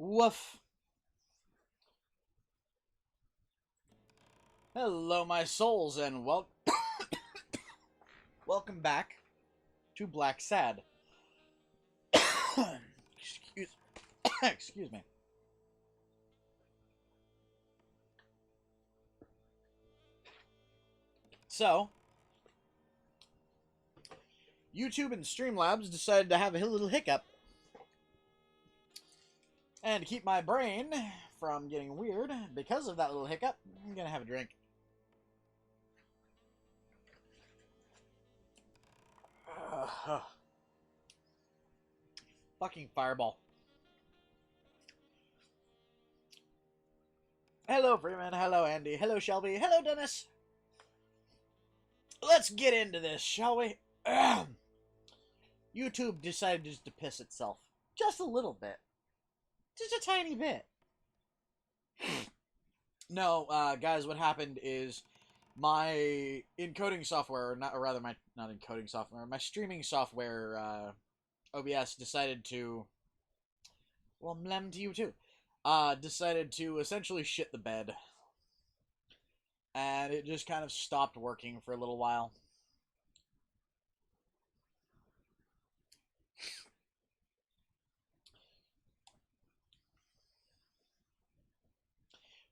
Woof. Hello, my souls, and welcome back to Blacksad. Excuse me. So, YouTube and Streamlabs decided to have a little hiccup. And to keep my brain from getting weird because of that little hiccup, I'm gonna have a drink. Fucking fireball. Hello, Freeman. Hello, Andy. Hello, Shelby. Hello, Dennis. Let's get into this, shall we? YouTube decided just to piss itself. Just a little bit. Just a tiny bit. No, guys, what happened is my encoding software, not encoding software, my streaming software, OBS, decided to, well, mlem to you too, decided to essentially shit the bed. And it just kind of stopped working for a little while.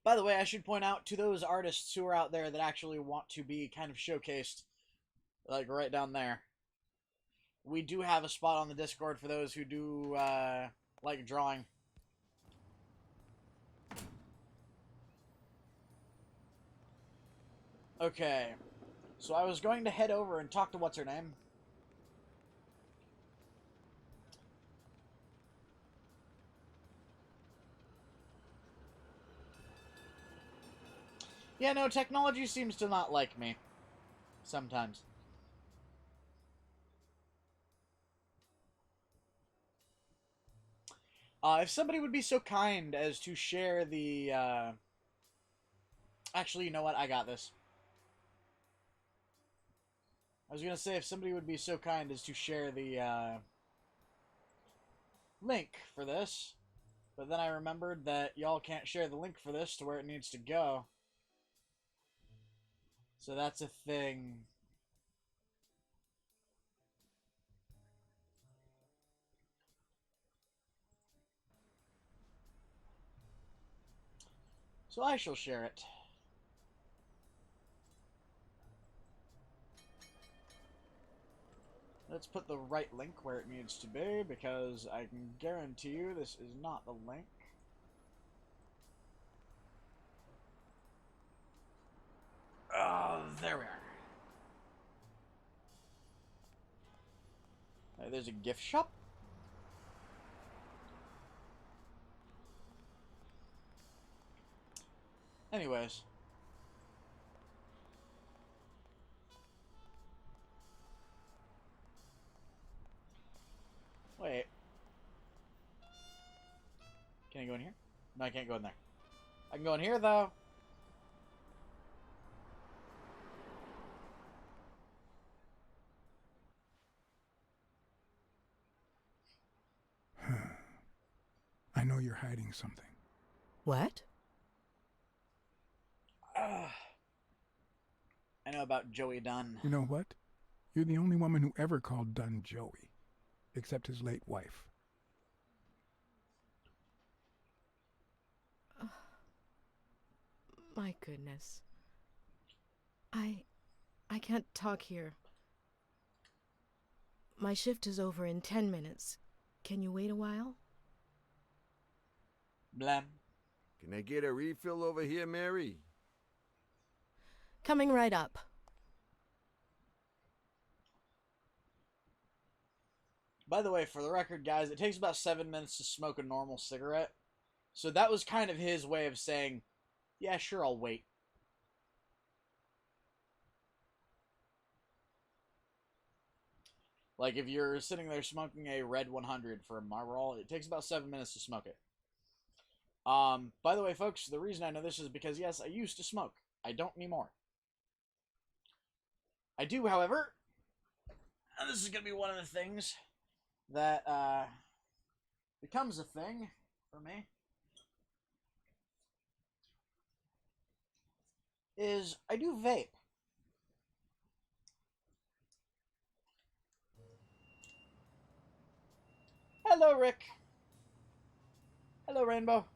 By the way, I should point out to those artists who are out there that actually want to be kind of showcased, like right down there, we do have a spot on the Discord for those who do like drawing. Okay, so I was going to head over and talk to what's her name. Yeah, no, technology seems to not like me. Sometimes. If somebody would be so kind as to share the, Actually, you know what? I got this. I was gonna say, if somebody would be so kind as to share the, link for this. But then I remembered that y'all can't share the link for this to where it needs to go. So that's a thing. So I shall share it. Let's put the right link where it needs to be, because I can guarantee you this is not the link. Oh, there we are. There's a gift shop. Anyways. Wait. Can I go in here? No, I can't go in there. I can go in here, though. I know you're hiding something. What? I know about Joey Dunn. You know what? You're the only woman who ever called Dunn Joey, except his late wife. My goodness. I can't talk here. My shift is over in 10 minutes. Can you wait a while? Blam. Can I get a refill over here, Mary? Coming right up. By the way, for the record, guys, it takes about 7 minutes to smoke a normal cigarette. So that was kind of his way of saying, yeah, sure, I'll wait. Like, if you're sitting there smoking a Red 100 for a Marlboro, it takes about 7 minutes to smoke it. By the way, folks, the reason I know this is because, yes, I used to smoke. I don't anymore. I do, however, and this is going to be one of the things that, becomes a thing for me. is I do vape. Hello, Rick. Hello, Rainbow.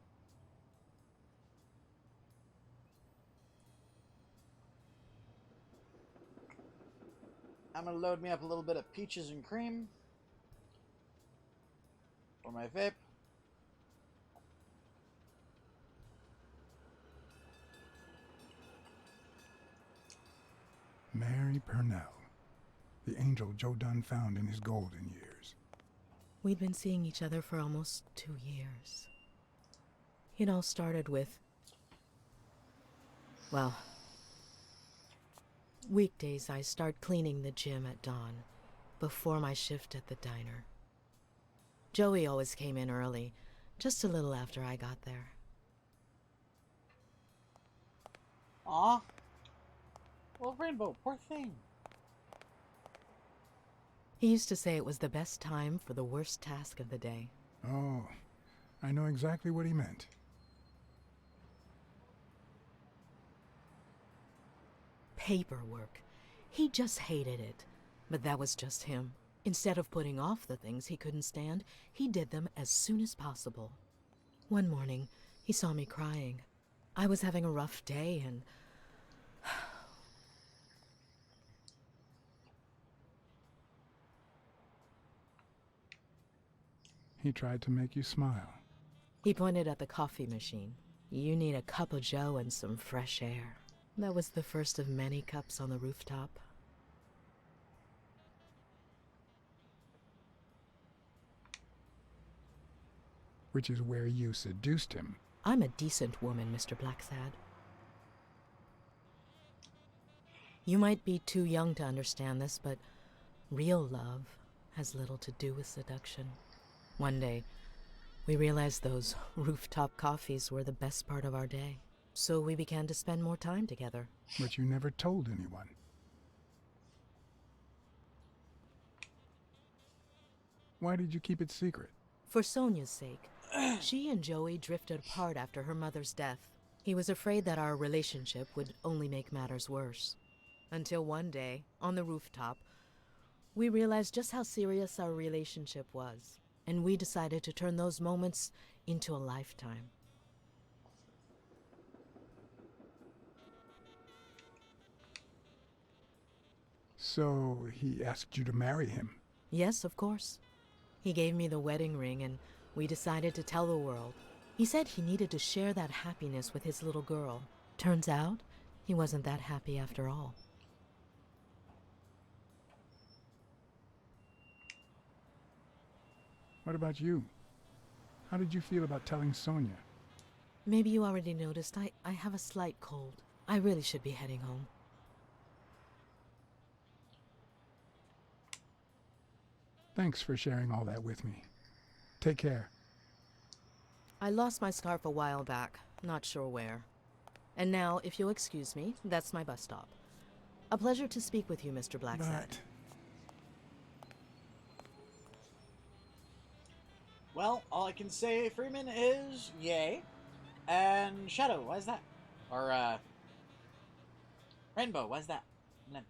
I'm gonna load me up a little bit of peaches and cream for my vape. Mary Purnell, the angel Joe Dunn found in his golden years. We'd been seeing each other for almost 2 years. It all started with, well, weekdays I start cleaning the gym at dawn, before my shift at the diner. Joey always came in early, just a little after I got there. Aw. Well, Rainbow, poor thing. He used to say it was the best time for the worst task of the day. Oh, I know exactly what he meant. Paperwork. He just hated it. But that was just him. Instead of putting off the things he couldn't stand, he did them as soon as possible. One morning, he saw me crying. I was having a rough day and... He tried to make you smile. He pointed at the coffee machine. You need a cup of joe and some fresh air. That was the first of many cups on the rooftop. Which is where you seduced him. I'm a decent woman, Mr. Blacksad. You might be too young to understand this, but real love has little to do with seduction. One day, we realized those rooftop coffees were the best part of our day. So we began to spend more time together. But you never told anyone. Why did you keep it secret? For Sonia's sake. She and Joey drifted apart after her mother's death. He was afraid that our relationship would only make matters worse. Until one day, on the rooftop, we realized just how serious our relationship was. And we decided to turn those moments into a lifetime. So he asked you to marry him. Yes, of course. He gave me the wedding ring and we decided to tell the world. He said he needed to share that happiness with his little girl. Turns out, he wasn't that happy after all. What about you? How did you feel about telling Sonia? Maybe you already noticed I have a slight cold. I really should be heading home. Thanks for sharing all that with me. Take care. I lost my scarf a while back, not sure where. And now, if you'll excuse me, that's my bus stop. A pleasure to speak with you, Mr. Blacksad. But Well, all I can say, Freeman, is yay. And Shadow, why is that? Or, Rainbow, why is that? No.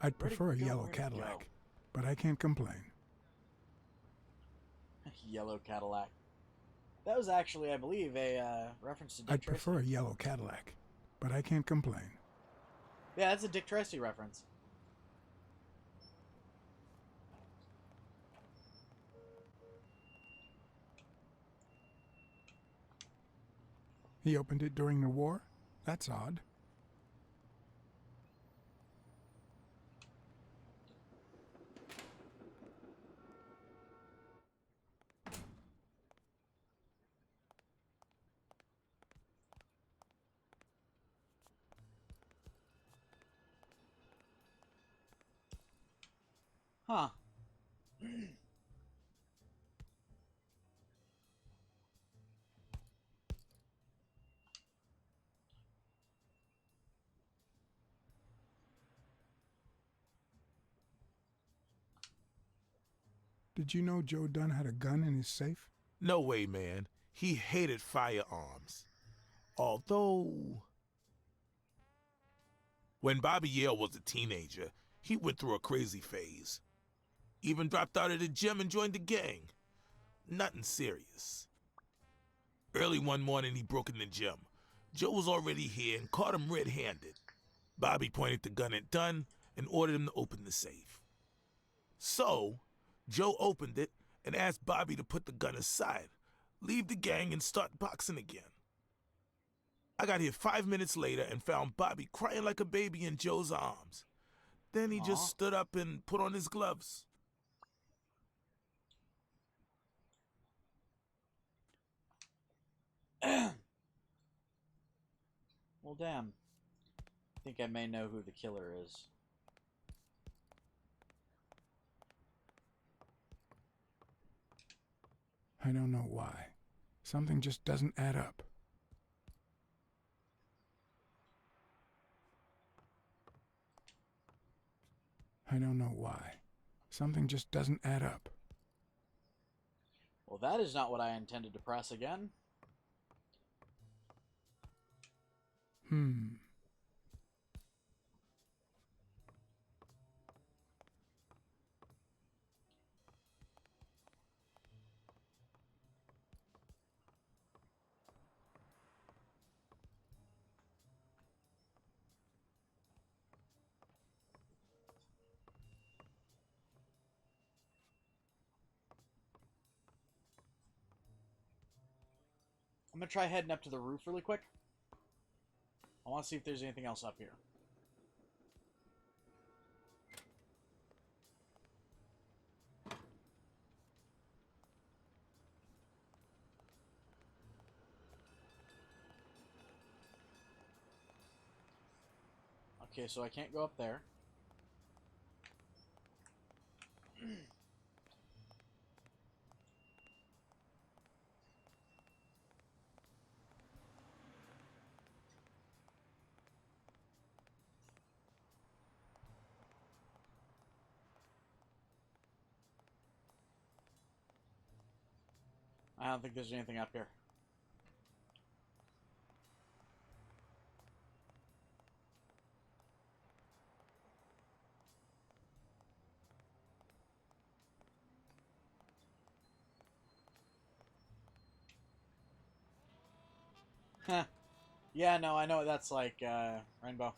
I'd Where'd it prefer a go? yellow Where'd it Cadillac, go? but I can't complain. Yellow Cadillac. That was actually, I believe, a reference to Dick I'd Tracy. prefer a yellow Cadillac, but I can't complain. Yeah, that's a Dick Tracy reference. He opened it during the war? That's odd. Huh. Did you know Joe Dunn had a gun in his safe? No way, man. He hated firearms. Although, when Bobby Yale was a teenager, he went through a crazy phase. Even dropped out of the gym and joined the gang. Nothing serious. Early one morning, he broke in the gym. Joe was already here and caught him red-handed. Bobby pointed the gun at Dunn and ordered him to open the safe. So, Joe opened it and asked Bobby to put the gun aside, leave the gang, and start boxing again. I got here 5 minutes later and found Bobby crying like a baby in Joe's arms. Then he just stood up and put on his gloves. Well, damn. I think I may know who the killer is. I don't know why. Something just doesn't add up. I don't know why. Something just doesn't add up. Well, that is not what I intended to press again. I'm gonna try heading up to the roof really quick. I want to see if there's anything else up here. Okay, so I can't go up there. I don't think there's anything up here. Huh. Yeah, no, I know what that's like, Rainbow.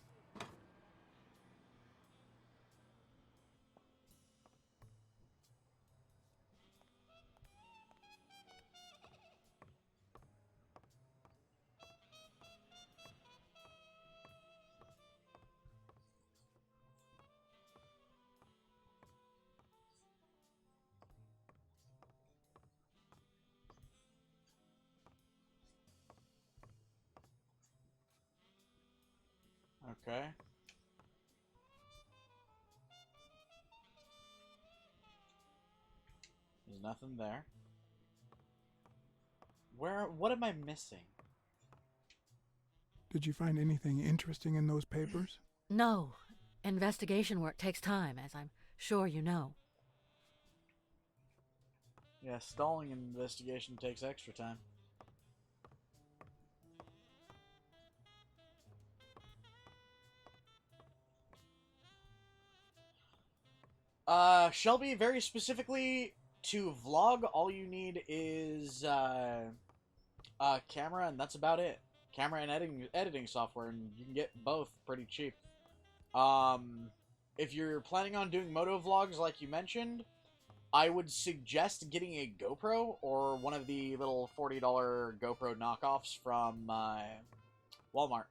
Okay. There's nothing there. What am I missing? Did you find anything interesting in those papers? No. Investigation work takes time, as I'm sure you know. Yeah, stalling an investigation takes extra time. Shelby, very specifically, to vlog, all you need is, camera, and that's about it. Camera and editing software, and you can get both pretty cheap. If you're planning on doing moto vlogs like you mentioned, I would suggest getting a GoPro or one of the little $40 GoPro knockoffs from Walmart.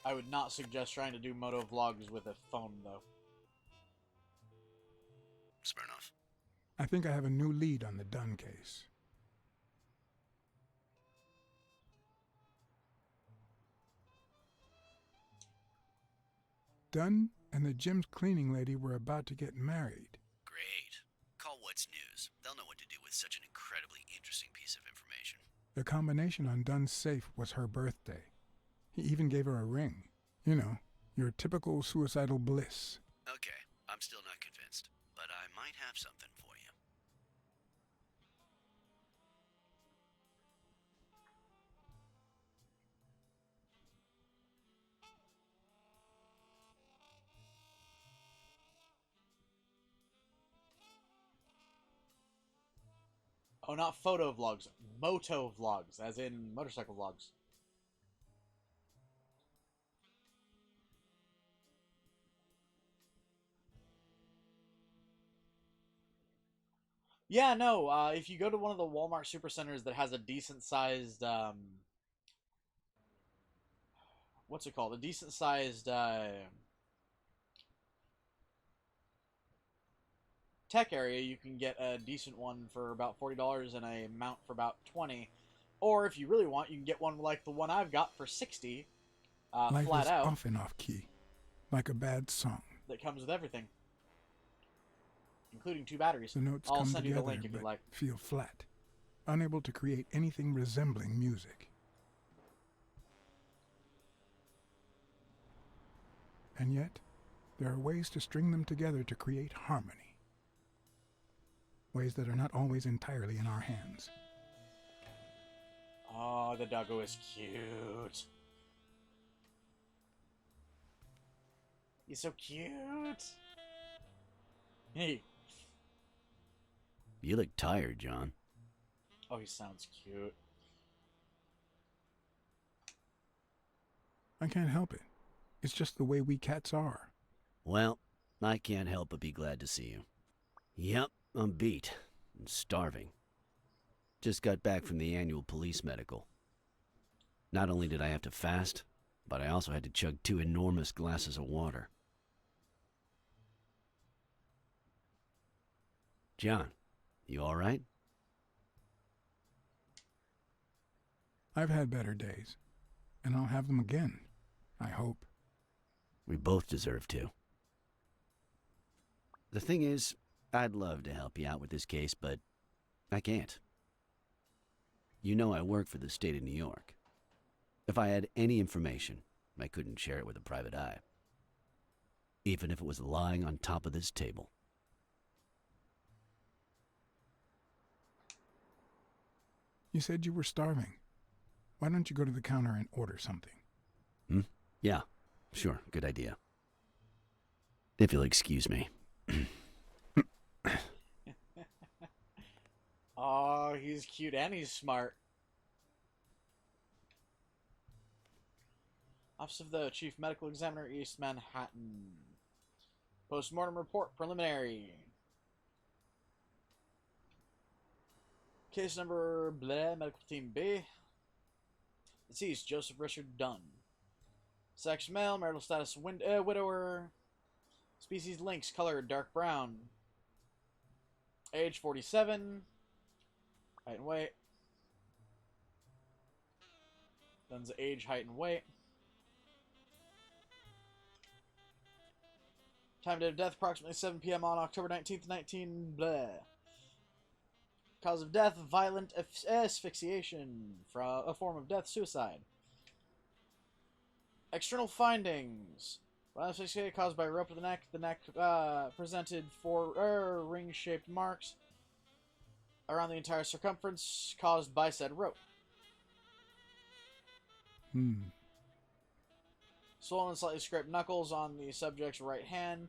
I would not suggest trying to do moto vlogs with a phone, though. Fair enough. I think I have a new lead on the Dunn case. Dunn and the gym's cleaning lady were about to get married. Great. Call What's News. They'll know what to do with such an incredibly interesting piece of information. The combination on Dunn's safe was her birthday. He even gave her a ring. You know, your typical suicidal bliss. Okay, I'm still not convinced, but I might have something for you. Oh, not photo vlogs. Moto vlogs, as in motorcycle vlogs. Yeah, no, if you go to one of the Walmart Supercenters that has a decent-sized, what's it called? A decent-sized, tech area, you can get a decent one for about $40 and a mount for about $20. Or if you really want, you can get one like the one I've got for $60, Life flat is out, off and off key, like a bad song. that comes with everything, including 2 batteries. The notes I'll come send you the together link if you but like. feel flat, unable to create anything resembling music. And yet, there are ways to string them together to create harmony. Ways that are not always entirely in our hands. Oh, the doggo is cute. He's so cute. Hey. You look tired, John. Oh, he sounds cute. I can't help it. It's just the way we cats are. Well, I can't help but be glad to see you. Yep, I'm beat. I'm starving. Just got back from the annual police medical. Not only did I have to fast, but I also had to chug 2 enormous glasses of water. John, you all right? I've had better days, and I'll have them again, I hope. We both deserve to. The thing is, I'd love to help you out with this case, but I can't. You know I work for the state of New York. If I had any information, I couldn't share it with a private eye. Even if it was lying on top of this table. You said you were starving. Why don't you go to the counter and order something? Yeah, sure, good idea. If you'll excuse me. Oh, he's cute and he's smart. Office of the Chief Medical Examiner, East Manhattan. Postmortem report, preliminary. Case number, blah, medical team B. Deceased, Joseph Richard Dunn. Sex, male, marital status, widower. Species, lynx, color, dark brown. Age, 47. Height and weight. Dunn's age, height, and weight. Time date of death, approximately 7 p.m. on October 19th, 19... blah. Cause of death, violent asphyxiation. A form of death, suicide. External findings. Violent asphyxiation caused by rope to the neck. The neck presented 4 ring-shaped marks around the entire circumference caused by said rope. Swollen, slightly scraped knuckles on the subject's right hand,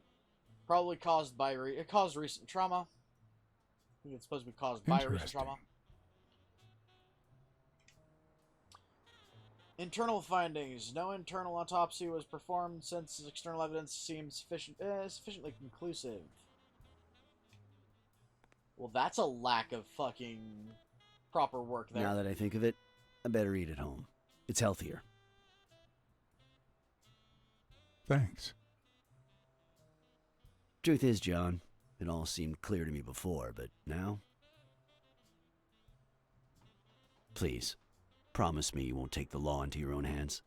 probably caused by recent trauma. I think it's supposed to be caused by recent Interesting. trauma. Internal findings. No internal autopsy was performed since external evidence seems sufficiently conclusive. Well, that's a lack of fucking proper work there. Now that I think of it, I better eat at home. It's healthier. Thanks. Truth is, John, it all seemed clear to me before, but now? Please, promise me you won't take the law into your own hands.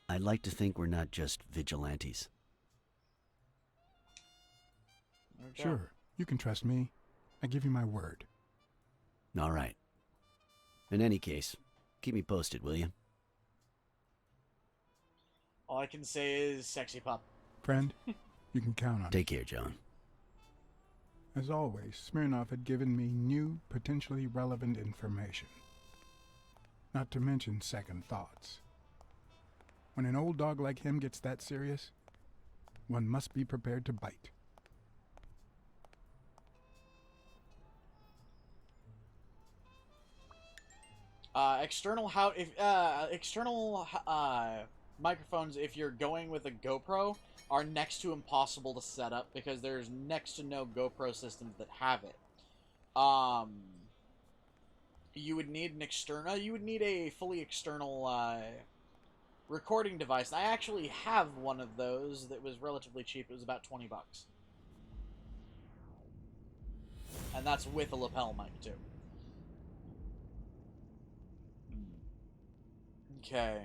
I'd like to think we're not just vigilantes. Okay. Sure, you can trust me. I give you my word. All right. In any case, keep me posted, will you? All I can say is sexy pup. Friend, you can count on me. Take care, John. As always, Smirnov had given me new, potentially relevant information. Not to mention second thoughts. When an old dog like him gets that serious, one must be prepared to bite. External microphones, if you're going with a GoPro, are next to impossible to set up because there's next to no GoPro systems that have it. You would need an external. You would need a fully external recording device. I actually have one of those that was relatively cheap. It was about $20, and that's with a lapel mic too. Okay.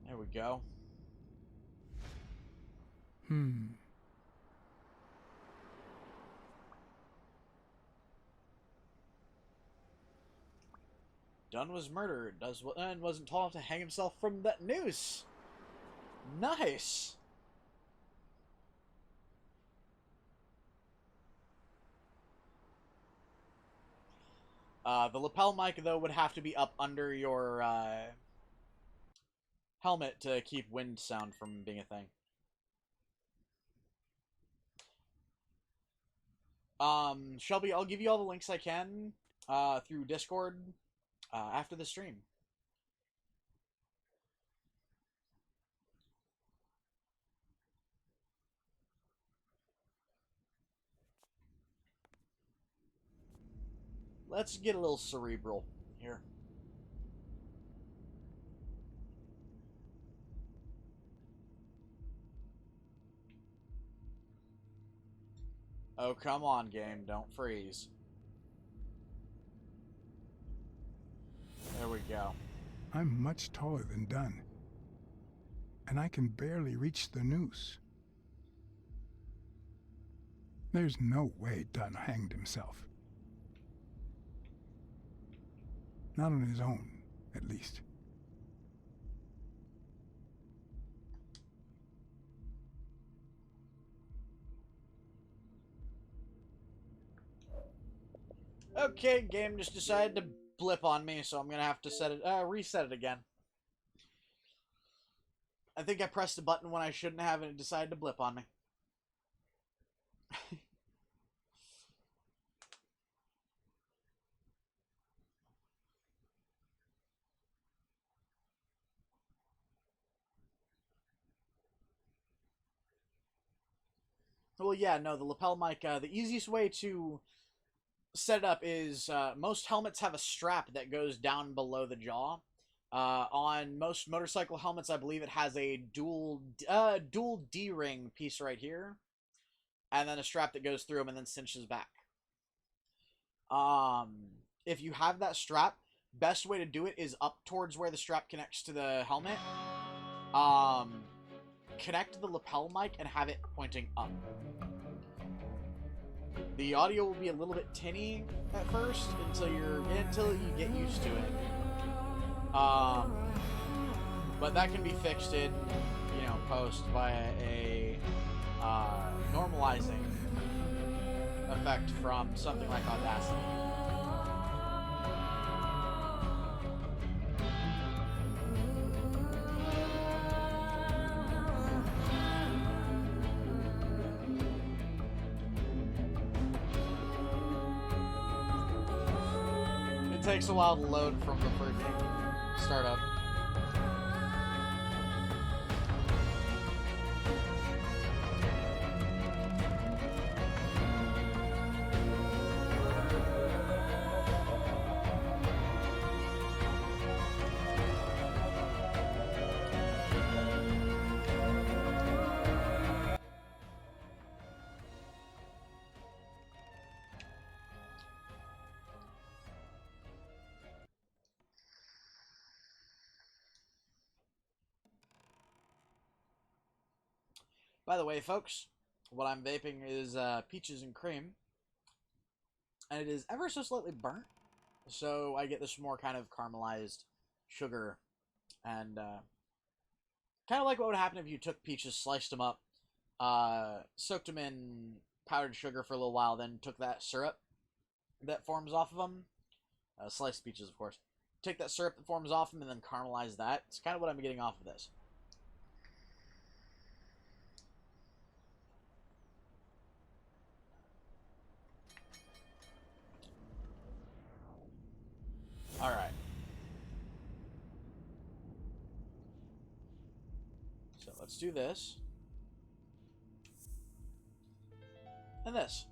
There we go. Dunn was murdered. And wasn't tall enough to hang himself from that noose. Nice. The lapel mic, though, would have to be up under your helmet to keep wind sound from being a thing. Shelby, I'll give you all the links I can through Discord after the stream. Let's get a little cerebral here. Oh, come on, game. Don't freeze. There we go. I'm much taller than Dunn, and I can barely reach the noose. There's no way Dunn hanged himself. Not on his own, at least. Okay, game just decided to blip on me, so I'm gonna have to reset it again. I think I pressed a button when I shouldn't have, and it decided to blip on me. Well, yeah, no, the lapel mic, the easiest way to set it up is most helmets have a strap that goes down below the jaw. On most motorcycle helmets, I believe it has a dual D-ring piece right here, and then a strap that goes through them and then cinches back. If you have that strap, best way to do it is up towards where the strap connects to the helmet. Connect the lapel mic and have it pointing up. The audio will be a little bit tinny at first until you get used to it. But that can be fixed in, post by a normalizing effect from something like Audacity. takes a while to load from the freaking startup. By the way, folks, what I'm vaping is peaches and cream, and it is ever so slightly burnt, so I get this more kind of caramelized sugar, and kind of like what would happen if you took peaches, sliced them up, soaked them in powdered sugar for a little while, then took that syrup that forms off of them, sliced peaches, of course. Take that syrup that forms off them and then caramelize that. It's kind of what I'm getting off of this. Alright. So let's do this. And this.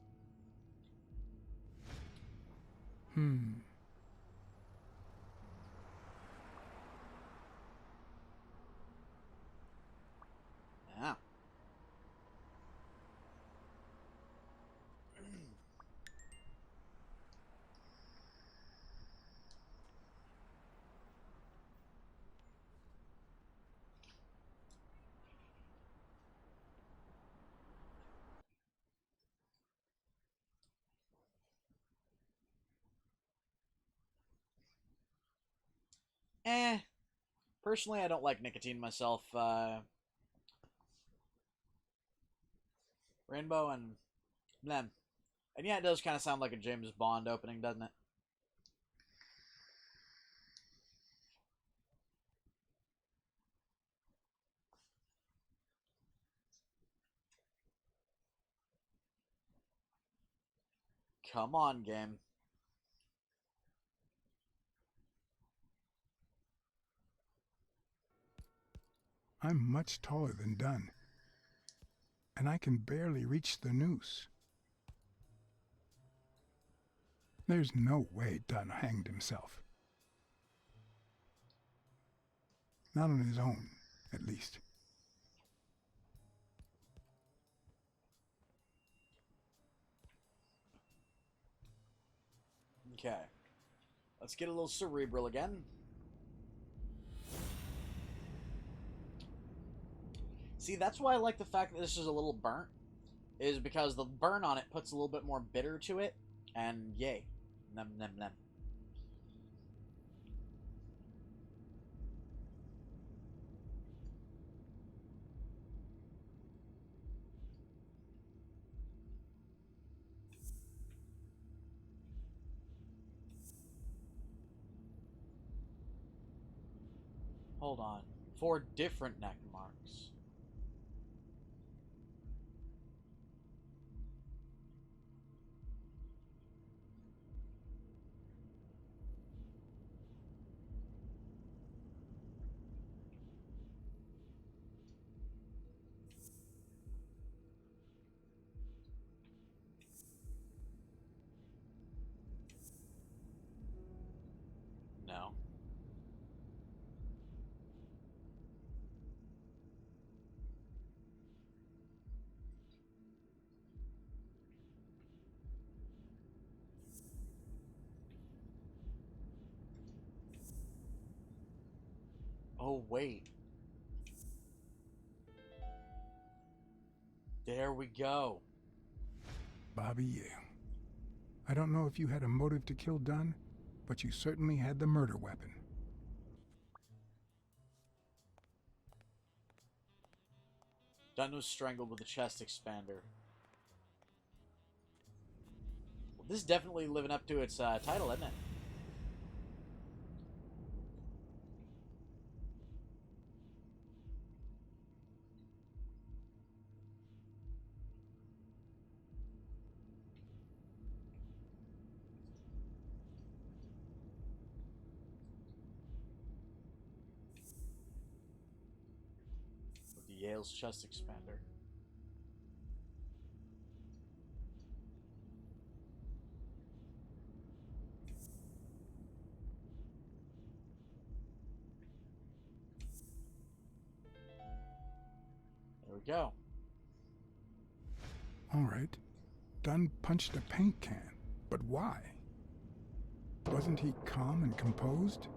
Yeah. Personally, I don't like nicotine myself. Rainbow and blem. And yeah, it does kind of sound like a James Bond opening, doesn't it? Come on, game. I'm much taller than Dunn, and I can barely reach the noose. There's no way Dunn hanged himself. Not on his own, at least. Okay. Let's get a little cerebral again. See, that's why I like the fact that this is a little burnt, is because the burn on it puts a little bit more bitter to it, and yay. Nem, nem, nem. Hold on. 4 different neck marks. No. Oh, wait. There we go. Bobby Yale. I don't know if you had a motive to kill Dunn, but you certainly had the murder weapon. Dunn was strangled with a chest expander. Well, this is definitely living up to its title, isn't it? Gale's chest expander. There we go. All right. Dunn punched a paint can, but why? Wasn't he calm and composed?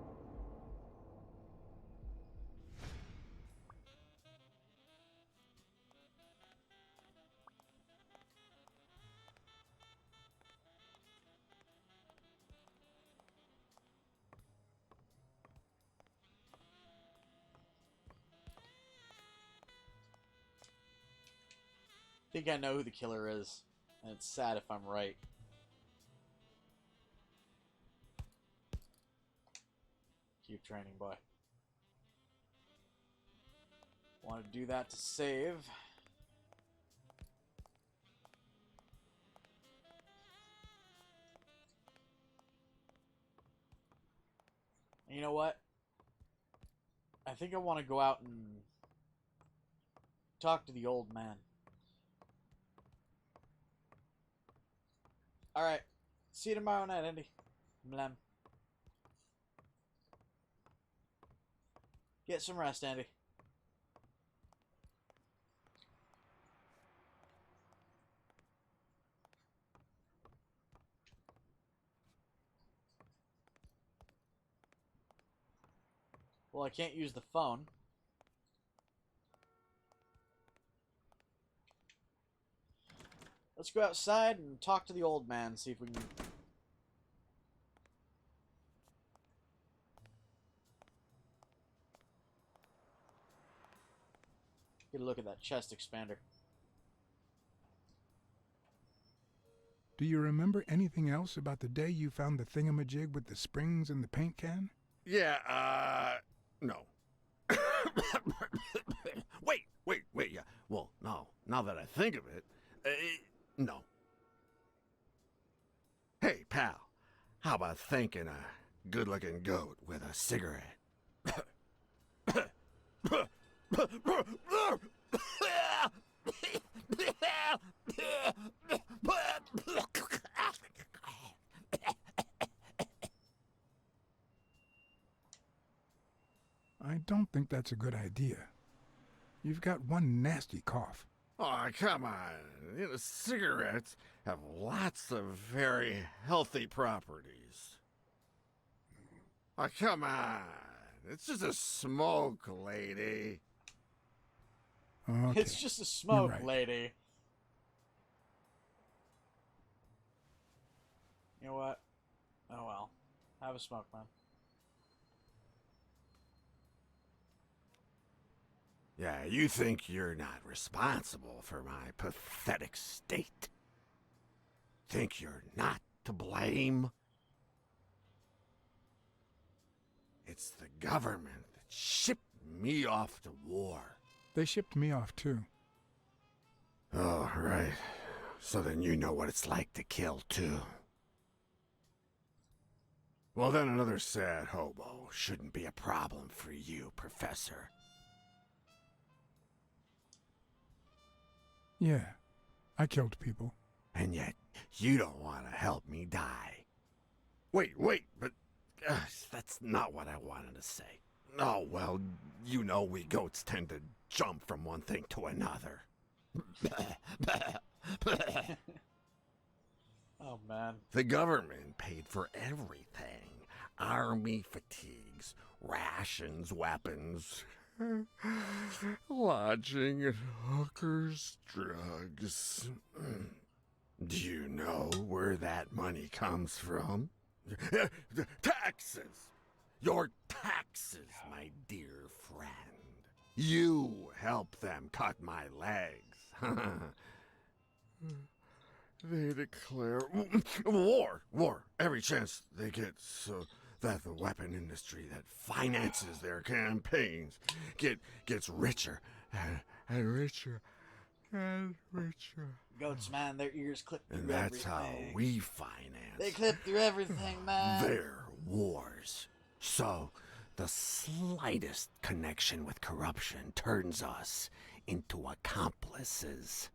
I think I know who the killer is, and it's sad if I'm right. Keep training, boy. Want to do that to save. And you know what? I think I want to go out and talk to the old man. Alright. See you tomorrow night, Andy. Blam. Get some rest, Andy. Well, I can't use the phone. Let's go outside and talk to the old man, see if we can... get a look at that chest expander. Do you remember anything else about the day you found the thingamajig with the springs and the paint can? Yeah, no. Wait, yeah. Well, no, now that I think of it, no. Hey, pal, how about thanking a good-looking goat with a cigarette? I don't think that's a good idea. You've got one nasty cough. Oh, come on. You know, cigarettes have lots of very healthy properties. Oh, come on. It's just a smoke, lady. Okay. It's just a smoke, right. lady. You know what? Oh well. Have a smoke, man. Yeah, you think you're not responsible for my pathetic state? Think you're not to blame? It's the government that shipped me off to war. They shipped me off too. Oh, right. So then you know what it's like to kill too. Well, then another sad hobo shouldn't be a problem for you, Professor. Yeah, I killed people. And yet, you don't want to help me die. Wait, but that's not what I wanted to say. Oh, well, you know we goats tend to jump from one thing to another. Oh, man. The government paid for everything. Army fatigues, rations, weapons, lodging at hookers, drugs. Do you know where that money comes from? Taxes! Your taxes, my dear friend. You help them cut my legs. They declare war every chance they get, so that the weapon industry that finances their campaigns gets richer and richer and richer. Goats, man, their ears clip through And that's everything. how we finance They clip through everything, man. their wars. So the slightest connection with corruption turns us into accomplices.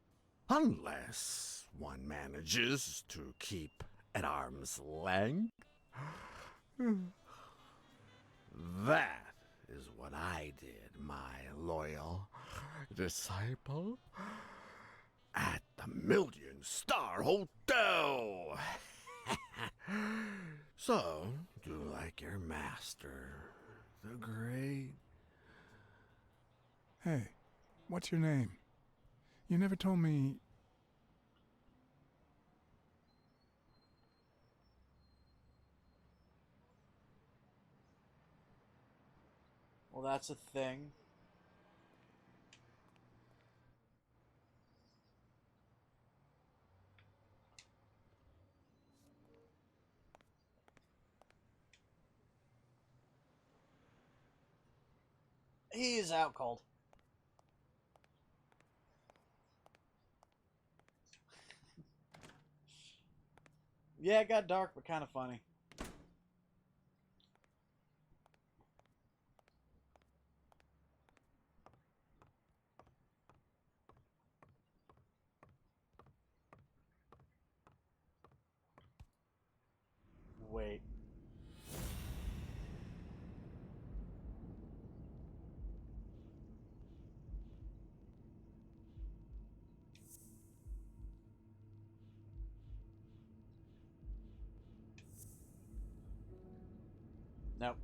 Unless one manages to keep at arm's length. That is what I did, my loyal disciple, at the Million-Star Hotel. So, do like your master, the great. Hey, what's your name? You never told me. Well, that's a thing. He is out cold. Yeah, it got dark, but kind of funny. Wait. Nope.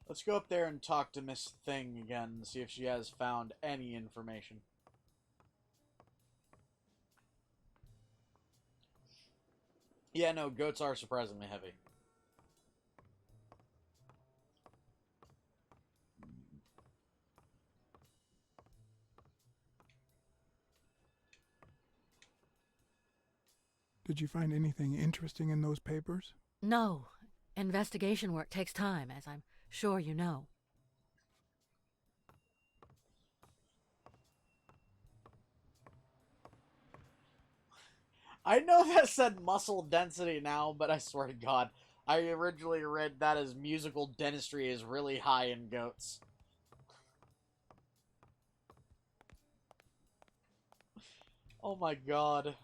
Let's go up there and talk to Miss Thing again and see if she has found any information. Yeah, no, goats are surprisingly heavy. Did you find anything interesting in those papers? No. Investigation work takes time, as I'm sure you know. I know that said muscle density now, but I swear to God, I originally read that as musical dentistry is really high in goats. Oh my God.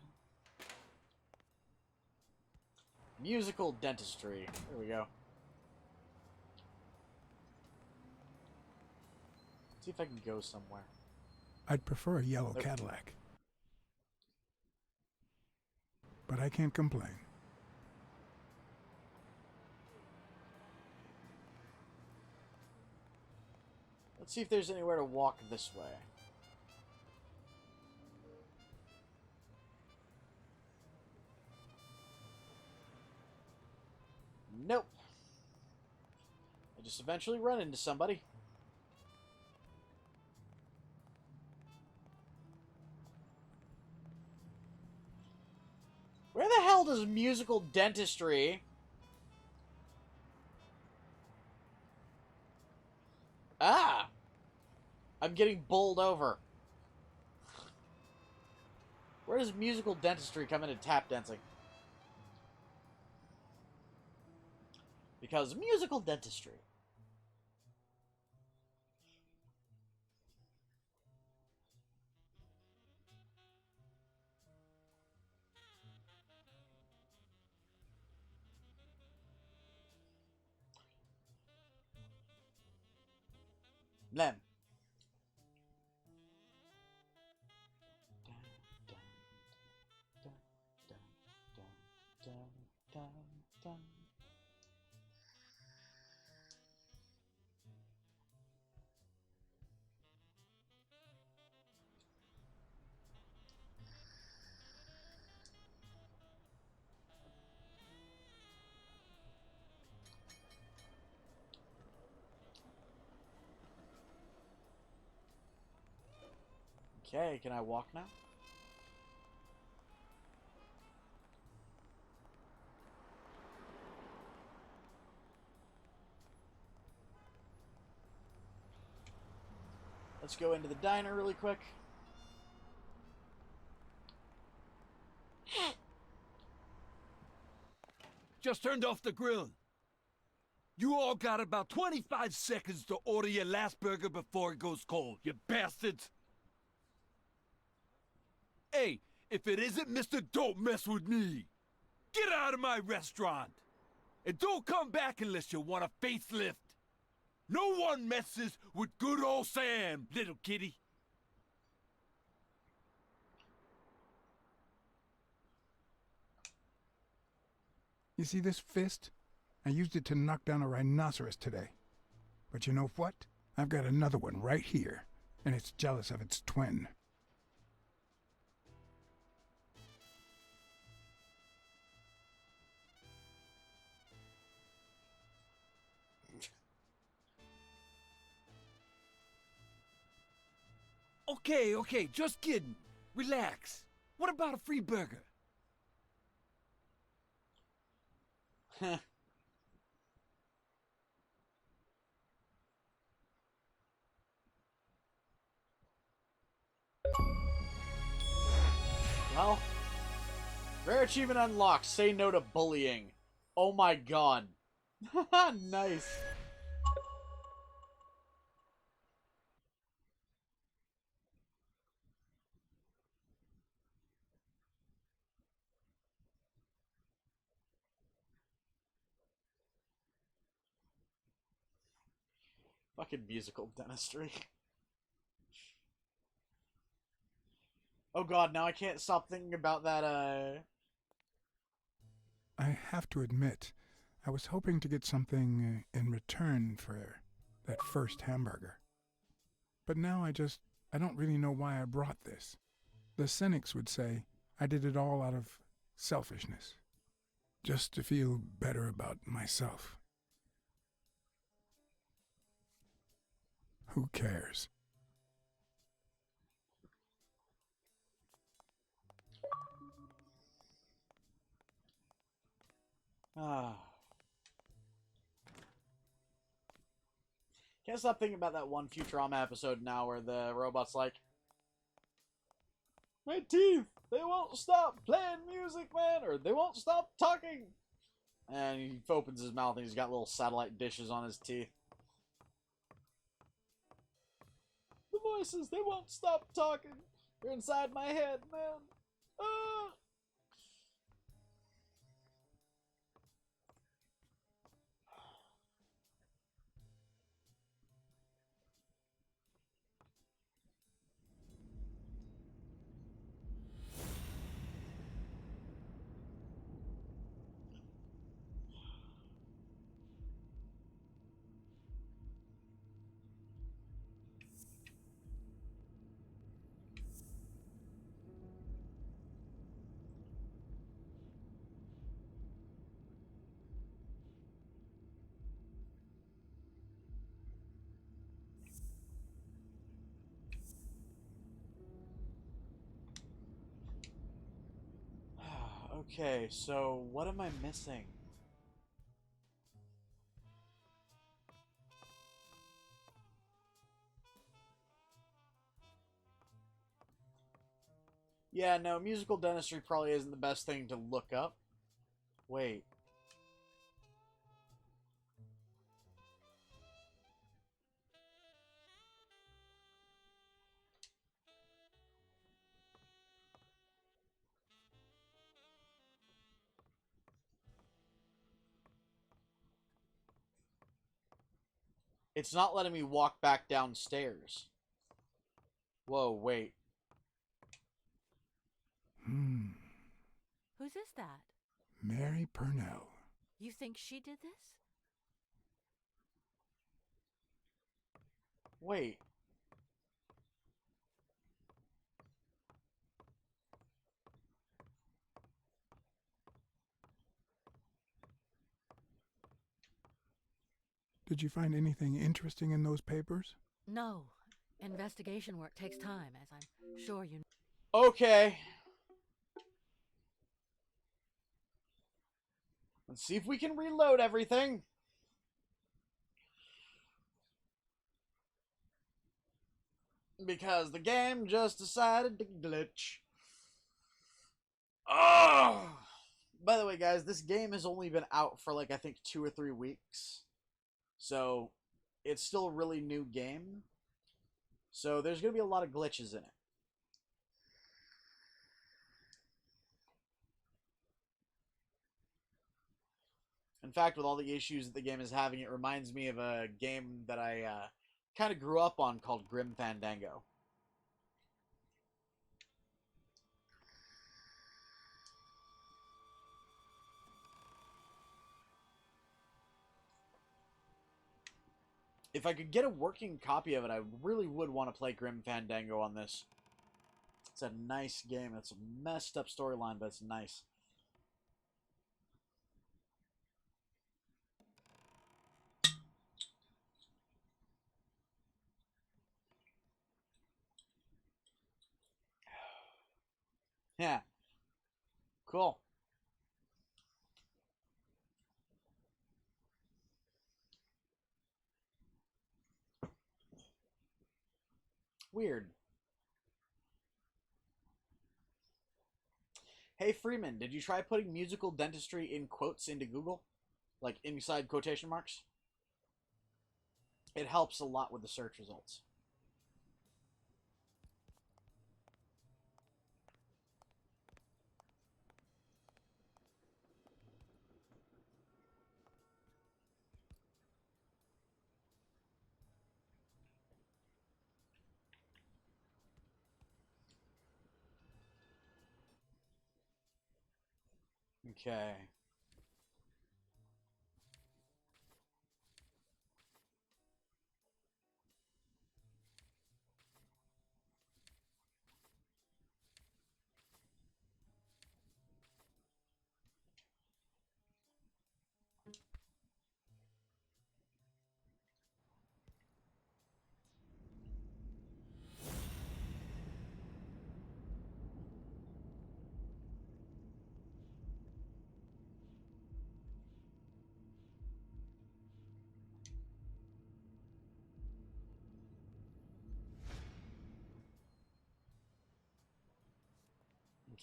Musical dentistry. There we go. See if I can go somewhere. I'd prefer a yellow Nope. Cadillac. But I can't complain. Let's see if there's anywhere to walk this way. Nope. I just eventually run into somebody. Where the hell does musical dentistry... Ah! I'm getting bowled over. Where does musical dentistry come into tap dancing? Because musical dentistry. Lem. Okay, can I walk now? Let's go into the diner really quick. Just turned off the grill. You all got about 25 seconds to order your last burger before it goes cold, you bastards! Hey, if it isn't Mr. Don't Mess With Me, get out of my restaurant! And don't come back unless you want a facelift! No one messes with good old Sam, little kitty! You see this fist? I used it to knock down a rhinoceros today. But you know what? I've got another one right here, and it's jealous of its twin. Okay, just kidding. Relax. What about a free burger? Well, rare achievement unlocked. Say no to bullying. Oh my god. Nice. Fucking musical dentistry. Oh god, now I can't stop thinking about that, I have to admit, I was hoping to get something in return for that first hamburger. But now I don't really know why I brought this. The cynics would say I did it all out of selfishness, just to feel better about myself. Who cares? Can't stop thinking about that one Futurama episode now where the robot's like, my teeth, they won't stop playing music, man, or they won't stop talking. And he opens his mouth and he's got little satellite dishes on his teeth. The voices, they won't stop talking. They're inside my head, man. Ah! Okay, so what am I missing? Yeah, no, musical dentistry probably isn't the best thing to look up. Wait. It's not letting me walk back downstairs. Whoa, wait. Whose is that? Mary Purnell. You think she did this? Wait. Did you find anything interesting in those papers? No. Investigation work takes time, as I'm sure you know. Okay. Let's see if we can reload everything. because the game just decided to glitch. Oh! By the way, guys, this game has only been out for like I think 2 or 3 weeks. So, it's still a really new game. So, there's going to be a lot of glitches in it. In fact, with all the issues that the game is having, it reminds me of a game that I kind of grew up on called Grim Fandango. If I could get a working copy of it, I really would want to play Grim Fandango on this. It's a nice game. It's a messed up storyline, but it's nice. Yeah. Cool. Weird. Hey Freeman, did you try putting musical dentistry in quotes into Google? Like inside quotation marks? It helps a lot with the search results. Okay.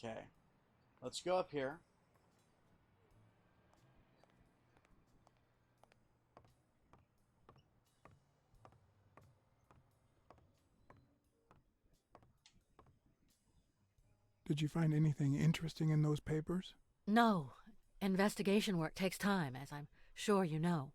Okay. Let's go up here. Did you find anything interesting in those papers? No. Investigation work takes time, as I'm sure you know.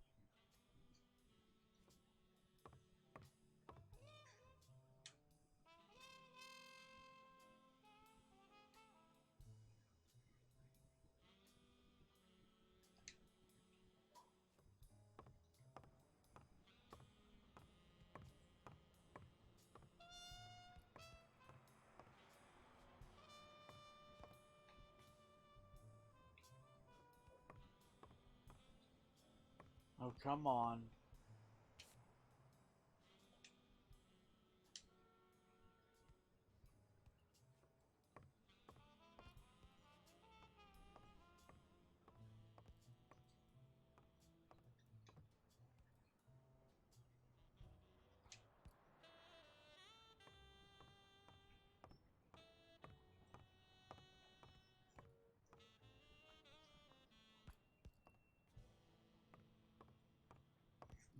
Oh, come on.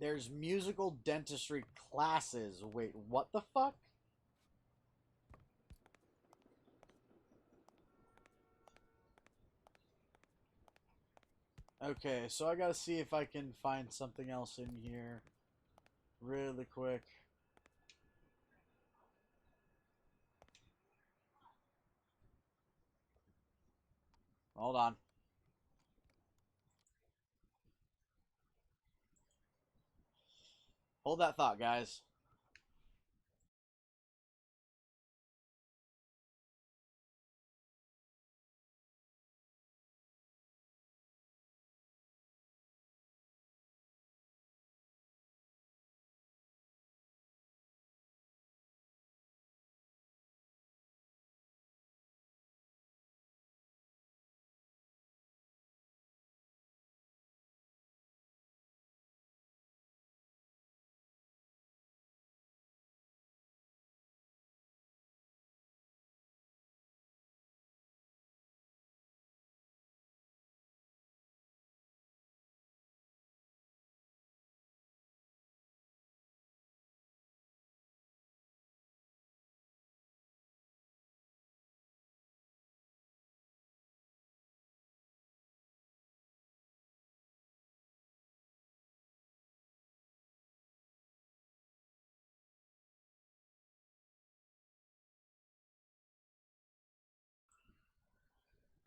There's musical dentistry classes. Wait, what the fuck? Okay, so I gotta see if I can find something else in here really quick. Hold on. Hold that thought, guys.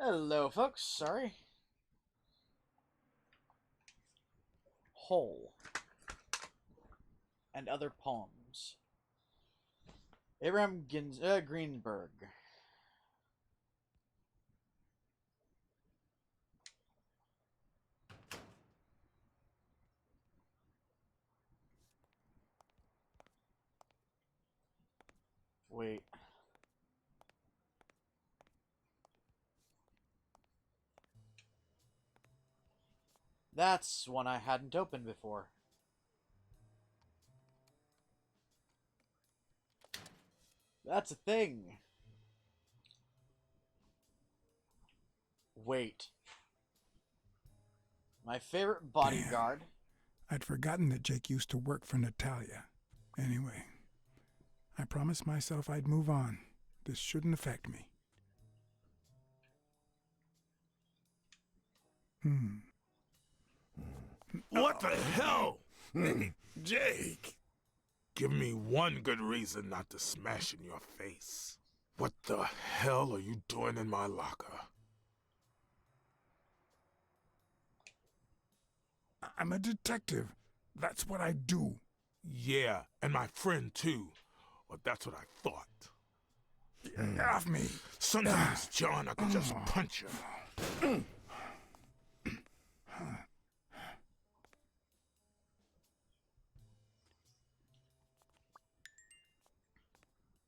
Hello, folks. Sorry. Whole. And other poems. Abraham Greenberg. Wait. That's one I hadn't opened before. That's a thing. Wait. My favorite bodyguard. Damn. I'd forgotten that Jake used to work for Natalia. Anyway, I promised myself I'd move on. This shouldn't affect me. What the hell? Jake! Give me one good reason not to smash in your face. What the hell are you doing in my locker? I'm a detective. That's what I do. Yeah, and my friend too. Well, that's what I thought. Get off me. Sometimes, John, I could just punch you.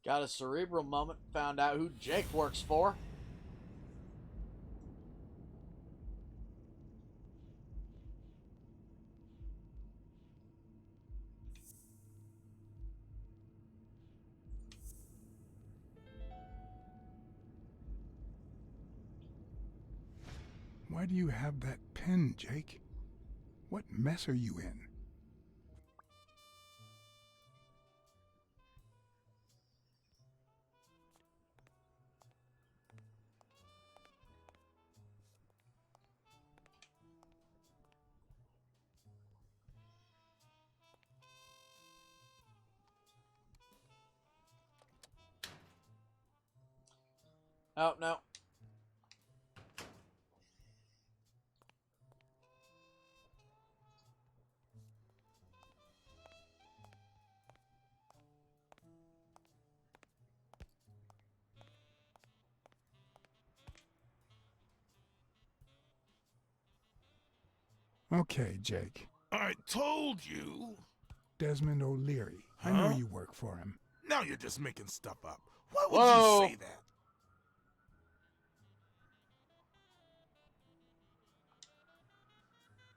Got a cerebral moment, found out who Jake works for. Why do you have that pen, Jake? What mess are you in? Oh, no. Okay, Jake. I told you. Desmond O'Leary. I know you work for him. Now you're just making stuff up. Why would Whoa. you say that?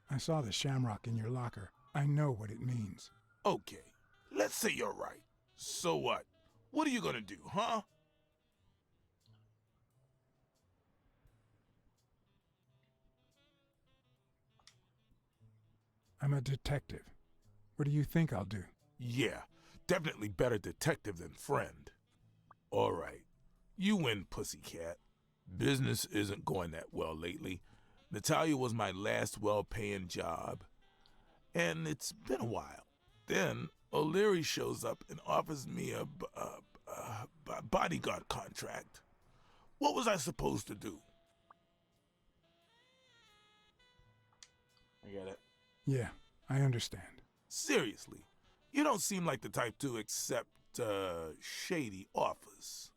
I saw the shamrock in your locker. I know what it means. Okay, let's say you're right. So what? What are you gonna do, huh? I'm a detective. What do you think I'll do? Yeah, definitely better detective than friend. All right, you win, pussycat. Business isn't going that well lately. Natalia was my last well-paying job, and it's been a while. Then O'Leary shows up and offers me a bodyguard contract. What was I supposed to do? I get it. Yeah, I understand. Seriously, you don't seem like the type to accept shady offers.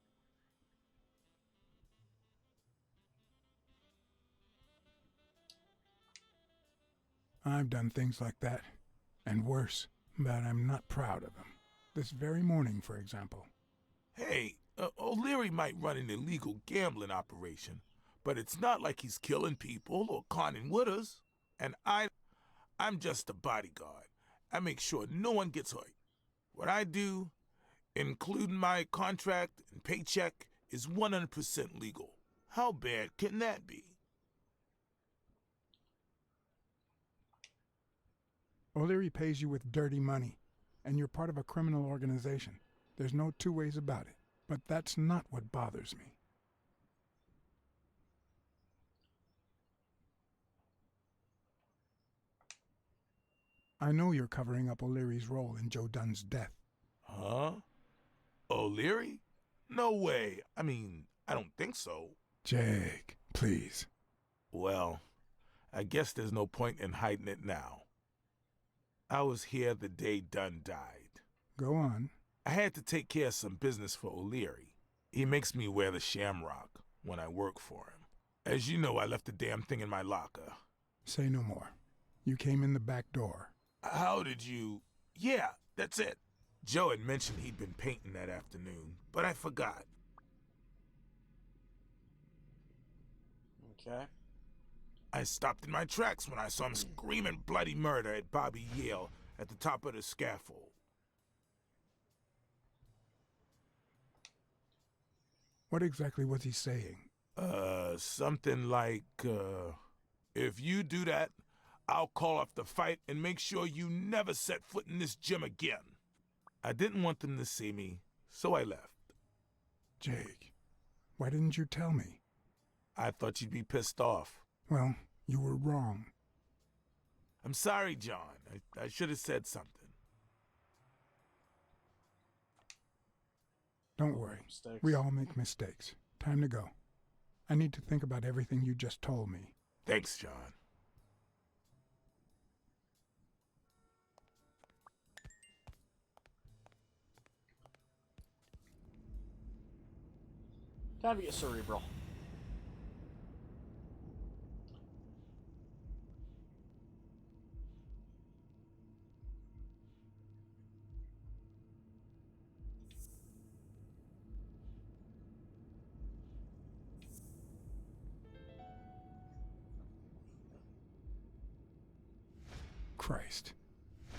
I've done things like that, and worse, but I'm not proud of them. This very morning, for example. Hey, O'Leary might run an illegal gambling operation, but it's not like he's killing people or conning widows. And I'm just a bodyguard. I make sure no one gets hurt. What I do, including my contract and paycheck, is 100% legal. How bad can that be? O'Leary pays you with dirty money, and you're part of a criminal organization. There's no two ways about it. But that's not what bothers me. I know you're covering up O'Leary's role in Joe Dunn's death. Huh? O'Leary? No way. I mean, I don't think so. Jake, Please. Well, I guess there's no point in hiding it now. I was here the day Dunn died. Go on. I had to take care of some business for O'Leary. He makes me wear the shamrock when I work for him. As you know, I left the damn thing in my locker. Say no more. You came in the back door. How did you... Yeah, that's it. Joe had mentioned he'd been painting that afternoon, but I forgot. Okay. I stopped in my tracks when I saw him screaming bloody murder at Bobby Yale at the top of the scaffold. What exactly was he saying? Something like, if you do that, I'll call off the fight and make sure you never set foot in this gym again. I didn't want them to see me, so I left. Jake, why didn't you tell me? I thought you'd be pissed off. Well, you were wrong. I'm sorry, John. I should have said something. Don't worry. Mistakes. We all make mistakes. Time to go. I need to think about everything you just told me. Thanks, John. Time to get Cerebral. Christ.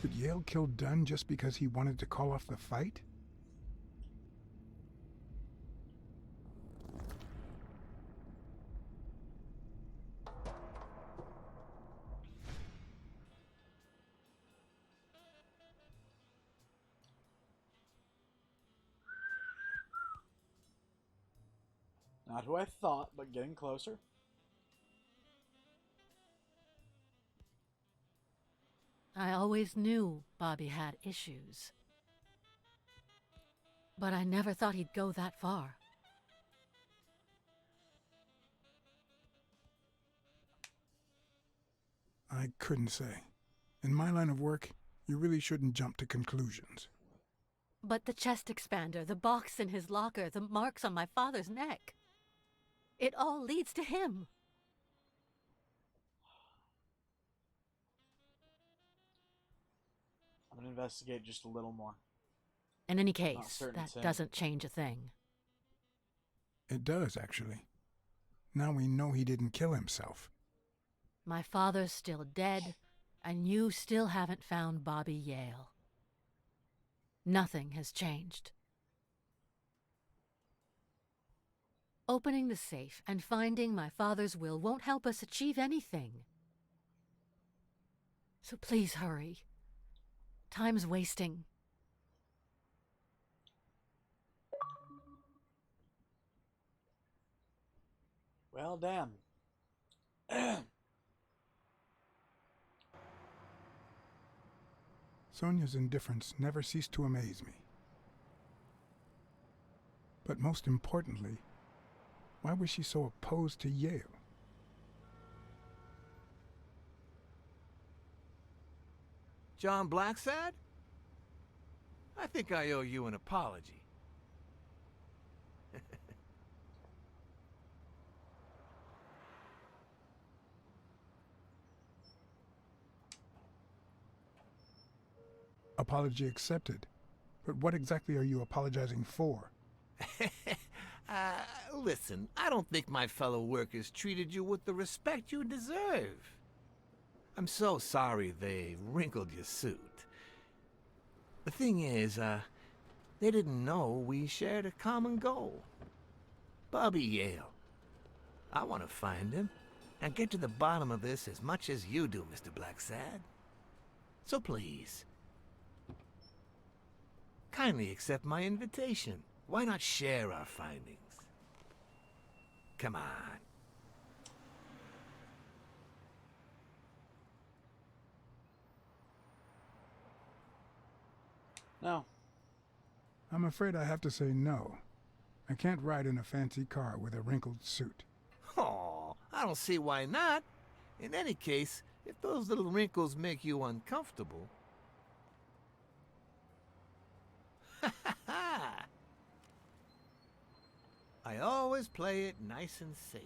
Did Yale kill Dunn just because he wanted to call off the fight? Not who I thought, but getting closer. I always knew Bobby had issues. But I never thought he'd go that far. I couldn't say. In my line of work, you really shouldn't jump to conclusions. But the chest expander, the box in his locker, the marks on my father's neck. It all leads to him. I'm gonna investigate just a little more. In any Not case, certain that it's him. doesn't change a thing. It does, actually. Now we know he didn't kill himself. My father's still dead, and you still haven't found Bobby Yale. Nothing has changed. Opening the safe and finding my father's will won't help us achieve anything. So please hurry. Time's wasting. Well, damn. Sonia's indifference never ceased to amaze me. But most importantly, why was she so opposed to Yale? John Blacksad? I think I owe you an apology. Apology accepted. But what exactly are you apologizing for? Listen, I don't think my fellow workers treated you with the respect you deserve. I'm so sorry they wrinkled your suit. The thing is, they didn't know we shared a common goal. Bobby Yale. I want to find him and get to the bottom of this as much as you do, Mr. Blacksad. So please, kindly accept my invitation. Why not share our findings? Come on. No. I'm afraid I have to say no. I can't ride in a fancy car with a wrinkled suit. Aw, I don't see why not. In any case, if those little wrinkles make you uncomfortable... I always play it nice and safe.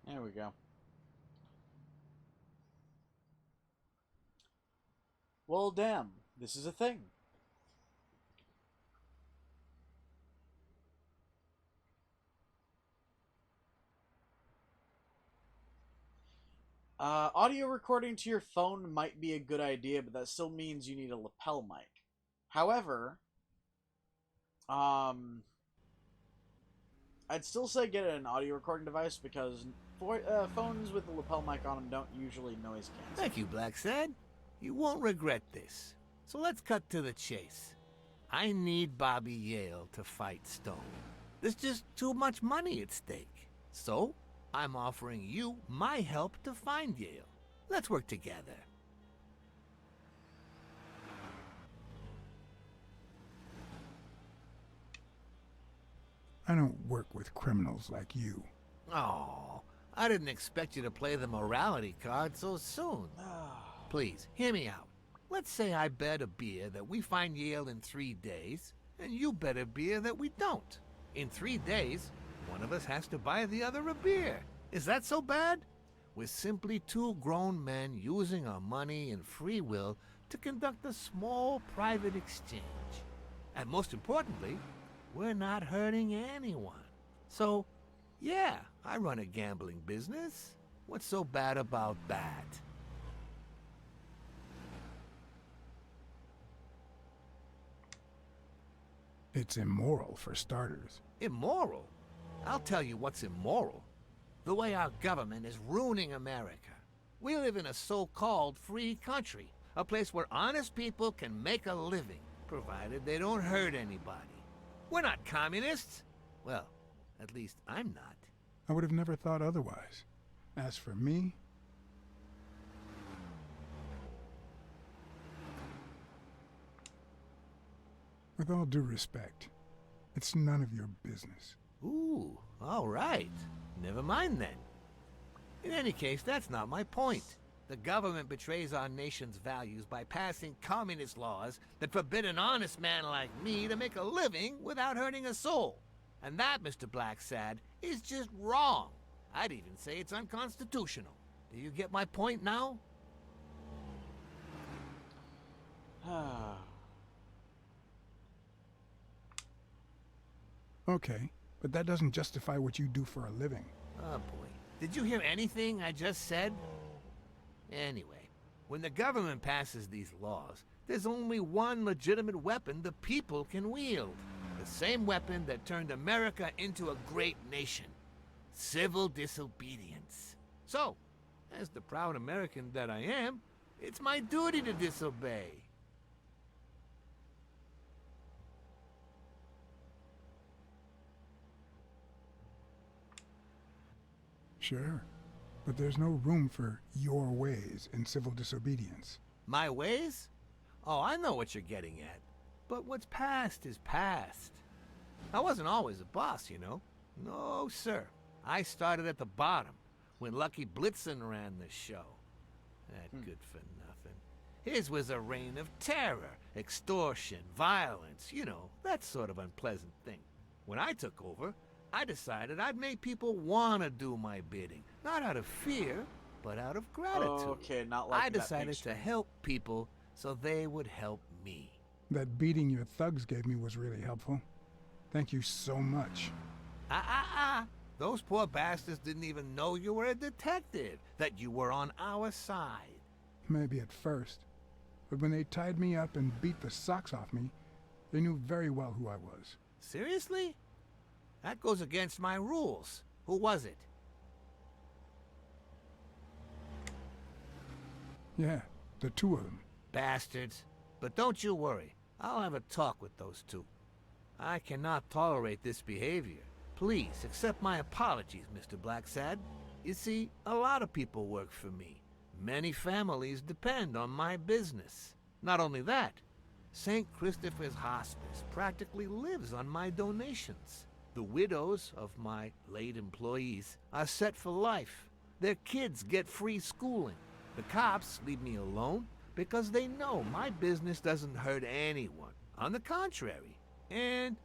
There we go. Well, damn. This is a thing. Audio recording to your phone might be a good idea, but that still means you need a lapel mic. However, I'd still say get an audio recording device because phones with a lapel mic on them don't usually noise cancel. Thank you, Blacksad. You won't regret this. So let's cut to the chase. I need Bobby Yale to fight Stone. There's just too much money at stake. So, I'm offering you my help to find Yale. Let's work together. I don't work with criminals like you. Oh, I didn't expect you to play the morality card so soon. Please, hear me out. Let's say I bet a beer that we find Yale in 3 days, and you bet a beer that we don't. In 3 days, one of us has to buy the other a beer. Is that so bad? We're simply two grown men using our money and free will to conduct a small private exchange. And most importantly, we're not hurting anyone. So, yeah, I run a gambling business. What's so bad about that? It's immoral, for starters. Immoral? I'll tell you what's immoral. The way our government is ruining America. We live in a so-called free country, a place where honest people can make a living, provided they don't hurt anybody. We're not communists. Well, at least I'm not. I would have never thought otherwise. As for me... With all due respect, it's none of your business. Ooh, all right. Never mind then. In any case, that's not my point. The government betrays our nation's values by passing communist laws that forbid an honest man like me to make a living without hurting a soul. And that, Mr. Blacksad, is just wrong. I'd even say it's unconstitutional. Do you get my point now? Okay, but that doesn't justify what you do for a living. Oh boy. Did you hear anything I just said? Anyway, when the government passes these laws, there's only one legitimate weapon the people can wield. The same weapon that turned America into a great nation. Civil disobedience. So, as the proud American that I am, it's my duty to disobey. Sure, but there's no room for your ways in civil disobedience. My ways? Oh, I know what you're getting at. But what's past is past. I wasn't always a boss, you know. No, sir. I started at the bottom, when Lucky Blitzen ran the show. That good for nothing. His was a reign of terror, extortion, violence, you know, that sort of unpleasant thing. When I took over, I decided I'd make people want to do my bidding. Not out of fear, but out of gratitude. Okay, not like I that decided pink to string. help people so they would help me. That beating your thugs gave me was really helpful. Thank you so much. Those poor bastards didn't even know you were a detective, that you were on our side. Maybe at first. But when they tied me up and beat the socks off me, they knew very well who I was. Seriously? That goes against my rules. Who was it? Yeah, the two of them. Bastards. But don't you worry. I'll have a talk with those two. I cannot tolerate this behavior. Please accept my apologies, Mr. Blacksad. You see, a lot of people work for me. Many families depend on my business. Not only that, St. Christopher's Hospice practically lives on my donations. The widows of my late employees are set for life. Their kids get free schooling. The cops leave me alone because they know my business doesn't hurt anyone. On the contrary. And,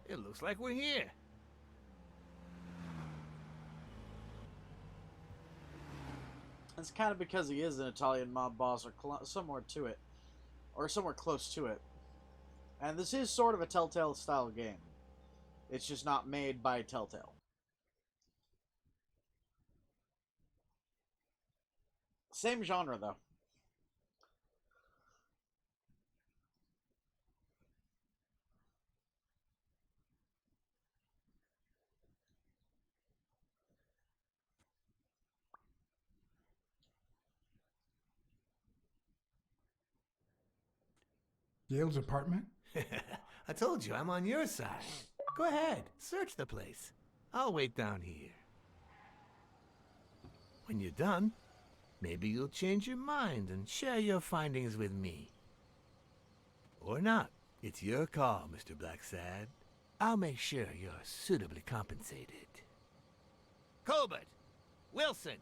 it looks like we're here. It's kind of because he is an Italian mob boss or somewhere to it. Or somewhere close to it. And this is sort of a Telltale style game. It's just not made by Telltale. Same genre, though. Yale's apartment? I told you, I'm on your side. Go ahead, search the place. I'll wait down here. When you're done, maybe you'll change your mind and share your findings with me. Or not. It's your call, Mr. Blacksad. I'll make sure you're suitably compensated. Colbert! Wilson!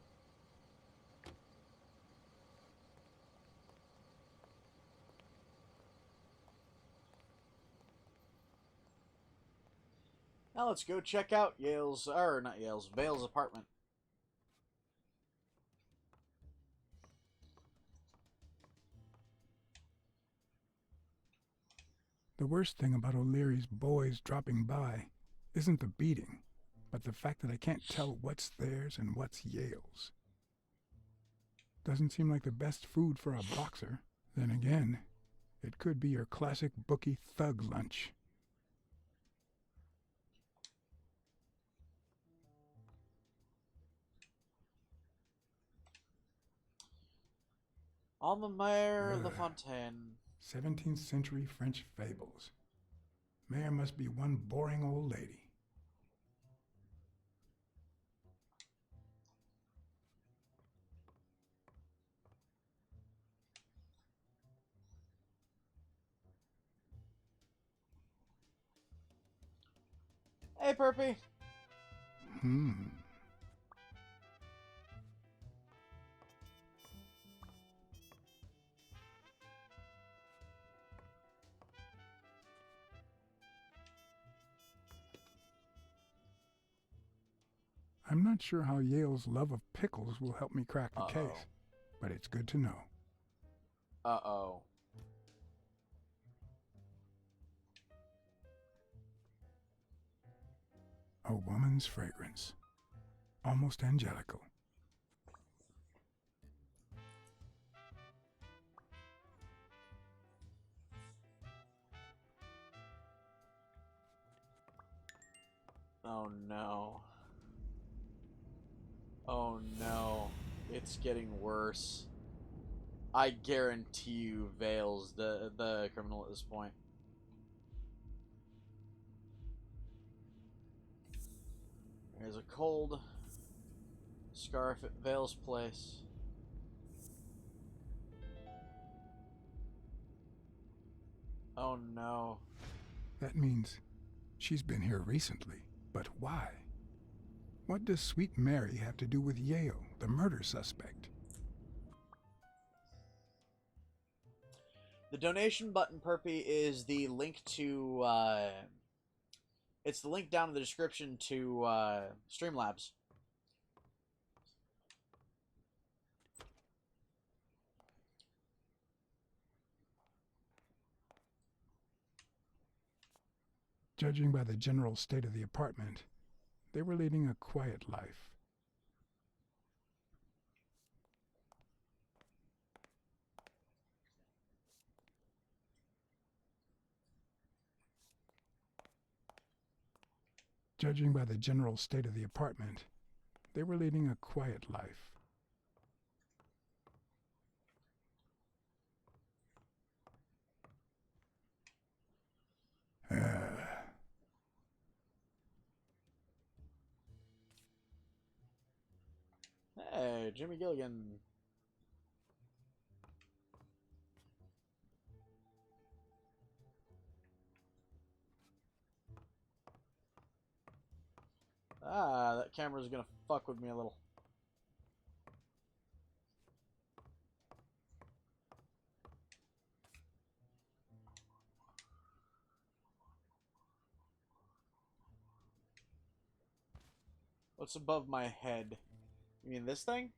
Now let's go check out Vale's apartment. The worst thing about O'Leary's boys dropping by isn't the beating, but the fact that I can't tell what's theirs and what's Yale's. Doesn't seem like the best food for a boxer. Then again, it could be your classic bookie thug lunch. Alma Mater La Fontaine. 17th century French fables. Mayor must be one boring old lady. Hey, Perpy. I'm not sure how Yale's love of pickles will help me crack the case, but it's good to know. Uh-oh. A woman's fragrance. Almost angelical. Oh no. Oh no. It's getting worse. I guarantee you Vale's the criminal at this point. There's a cold scarf at Vale's place. Oh no. That means she's been here recently. But why? What does Sweet Mary have to do with Yale, the murder suspect? The donation button, Perpy, is the link to, it's the link down in the description to, Streamlabs. Judging by the general state of the apartment, they were leading a quiet life. Judging by the general state of the apartment, they were leading a quiet life. Hey, Jimmy Gilligan. Ah, that camera's gonna fuck with me a little. What's above my head? You mean this thing?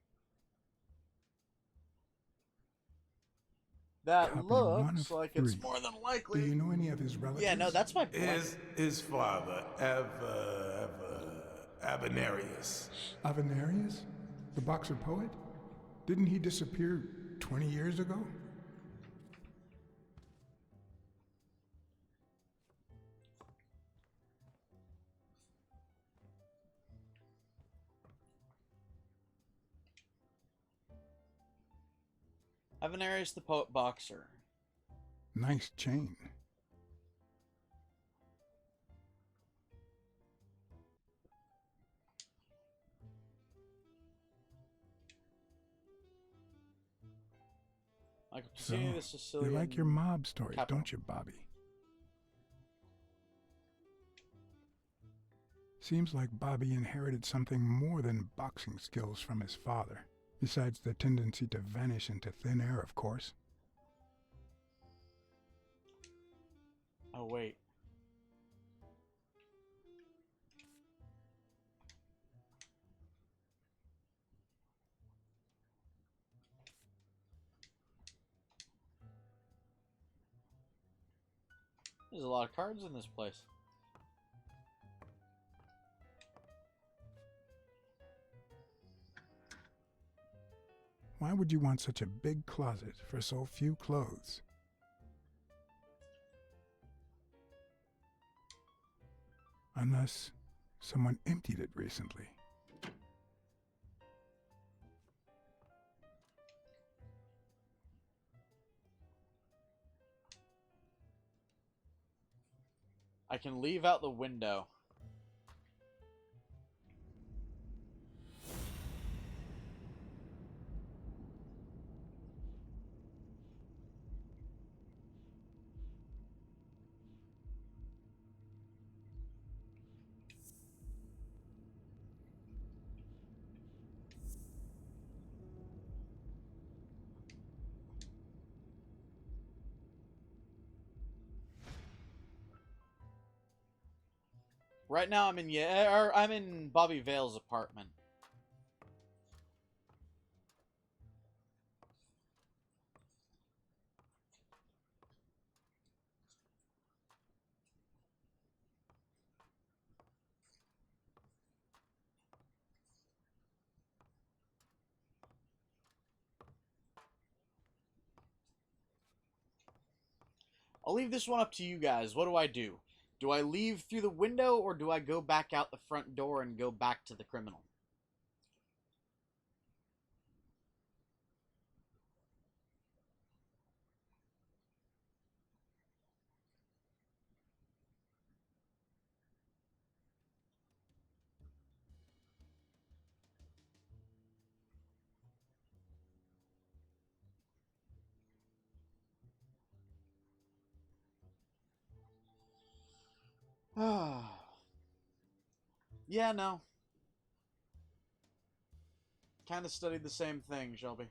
That Copy 1 looks of like 3. it's more than Do likely. you know any of his relatives? Yeah, no, that's my blank. His father, Avenarius. Avenarius? The boxer poet? Didn't he disappear 20 years ago? Avenarius the poet boxer. Nice chain. Michael So, Cassini, the you Sicilian. like your mob stories, capital. don't you, Bobby? Seems like Bobby inherited something more than boxing skills from his father, besides the tendency to vanish into thin air, of course. Oh, wait. There's a lot of cards in this place. Why would you want such a big closet for so few clothes? Unless someone emptied it recently. I can leave out the window. Right now, I'm in Bobby Vale's apartment. I'll leave this one up to you guys. What do I do? Do I leave through the window, or do I go back out the front door and go back to the criminal? Yeah, no. Kind of studied the same thing, Shelby.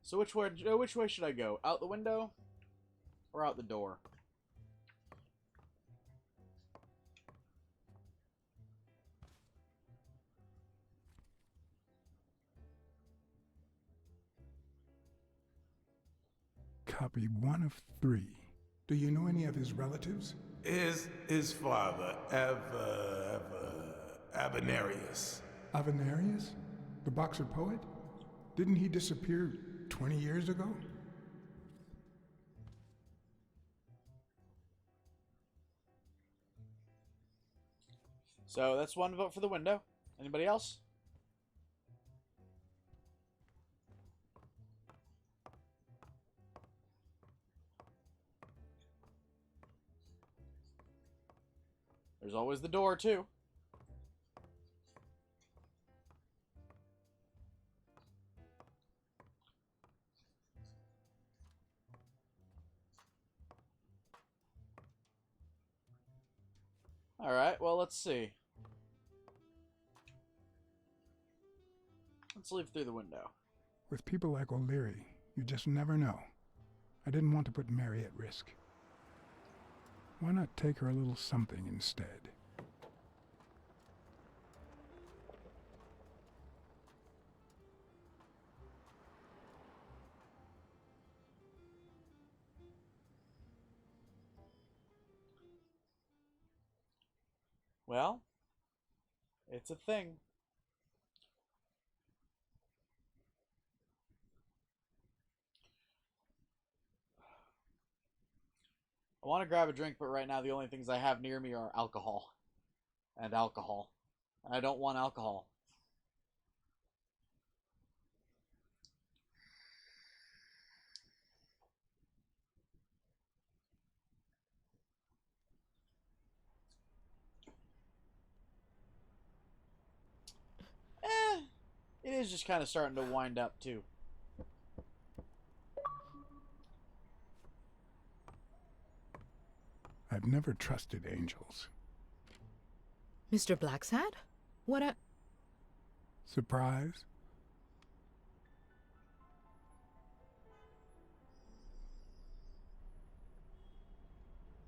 So which way should I go? Out the window or out the door? Copy 1 of 3. Do you know any of his relatives? His father, Avenarius. Avenarius? The boxer poet? Didn't he disappear 20 years ago? So that's one vote for the window. Anybody else? There's always the door, too. Alright, well, let's see. Let's leave through the window. With people like O'Leary, you just never know. I didn't want to put Mary at risk. Why not take her a little something instead? Well, it's a thing. I want to grab a drink, but right now the only things I have near me are alcohol. And alcohol. And I don't want alcohol. It is just kind of starting to wind up, too. I've never trusted angels. Mr. Blacksad? What a... Surprise?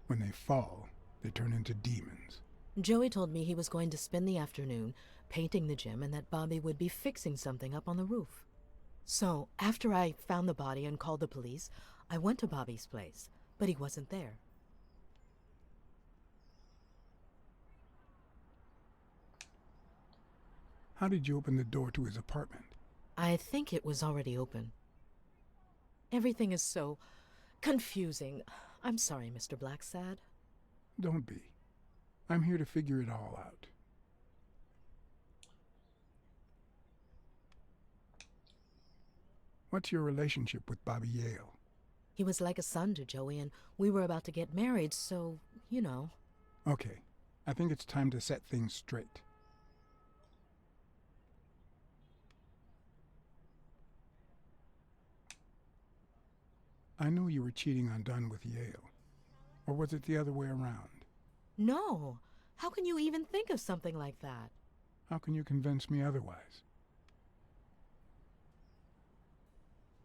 When they fall, they turn into demons. Joey told me he was going to spend the afternoon painting the gym and that Bobby would be fixing something up on the roof. So, after I found the body and called the police, I went to Bobby's place, but he wasn't there. How did you open the door to his apartment? I think it was already open. Everything is so confusing. I'm sorry, Mr. Blacksad. Don't be. I'm here to figure it all out. What's your relationship with Bobby Yale? He was like a son to Joey, and we were about to get married, so, you know. Okay, I think it's time to set things straight. I knew you were cheating on Dunn with Yale. Or was it the other way around? No. How can you even think of something like that? How can you convince me otherwise?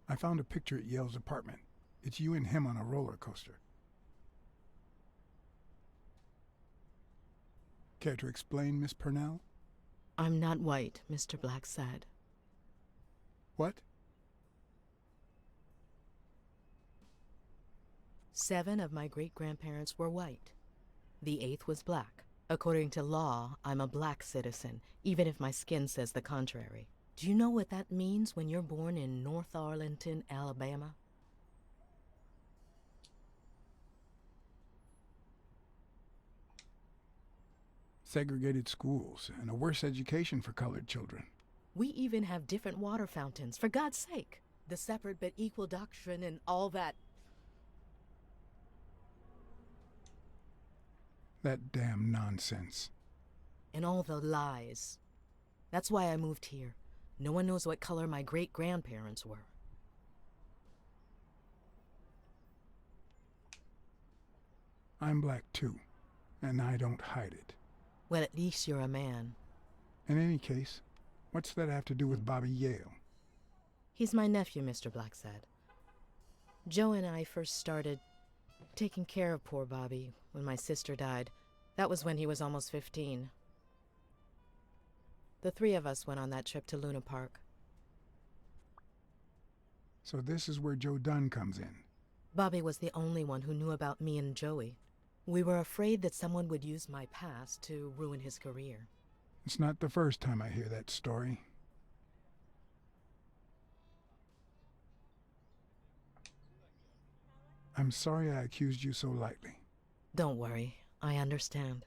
I found a picture at Yale's apartment. It's you and him on a roller coaster. Care to explain, Miss Purnell? I'm not white, Mr. Blacksad. What? 7 of my great-grandparents were white. The 8th was black. According to law, I'm a black citizen, even if my skin says the contrary. Do you know what that means when you're born in North Arlington, Alabama? Segregated schools and a worse education for colored children. We even have different water fountains, for God's sake. The separate but equal doctrine and all that. That damn nonsense. And all the lies. That's why I moved here. No one knows what color my great-grandparents were. I'm black too, and I don't hide it. Well, at least you're a man. In any case, what's that have to do with Bobby Yale? He's my nephew, Mr. Blacksad. Joe and I first started taking care of poor Bobby when my sister died. That was when he was almost 15. The 3 of us went on that trip to Luna Park. So this is where Joe Dunn comes in. Bobby was the only one who knew about me and Joey. We were afraid that someone would use my past to ruin his career. It's not the first time I hear that story. I'm sorry I accused you so lightly. Don't worry, I understand.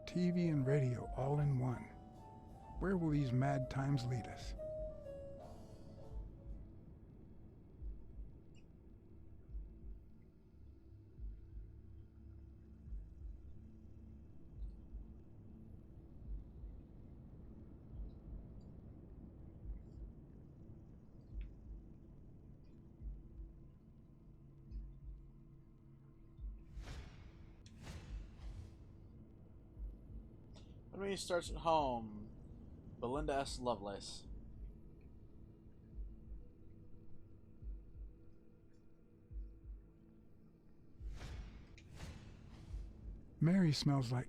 TV and radio all in one. Where will these mad times lead us? When starts at home. Belinda S. Lovelace. Mary smells like...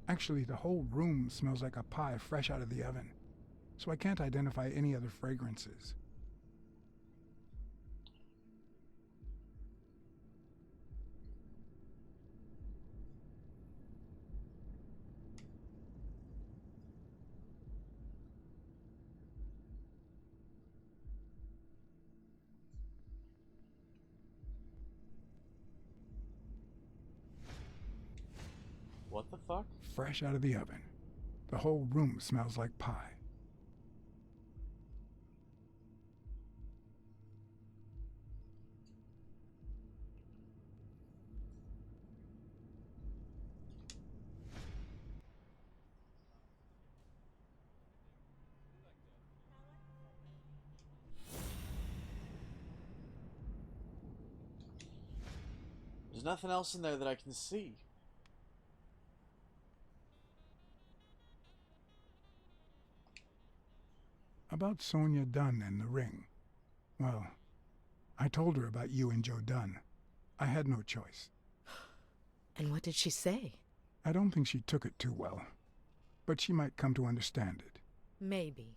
Actually, the whole room smells like a pie fresh out of the oven, so I can't identify any other fragrances. What the fuck? Fresh out of the oven. The whole room smells like pie. There's nothing else in there that I can see. About Sonia Dunn and the ring. Well, I told her about you and Joe Dunn. I had no choice. And what did she say? I don't think she took it too well, but she might come to understand it. Maybe.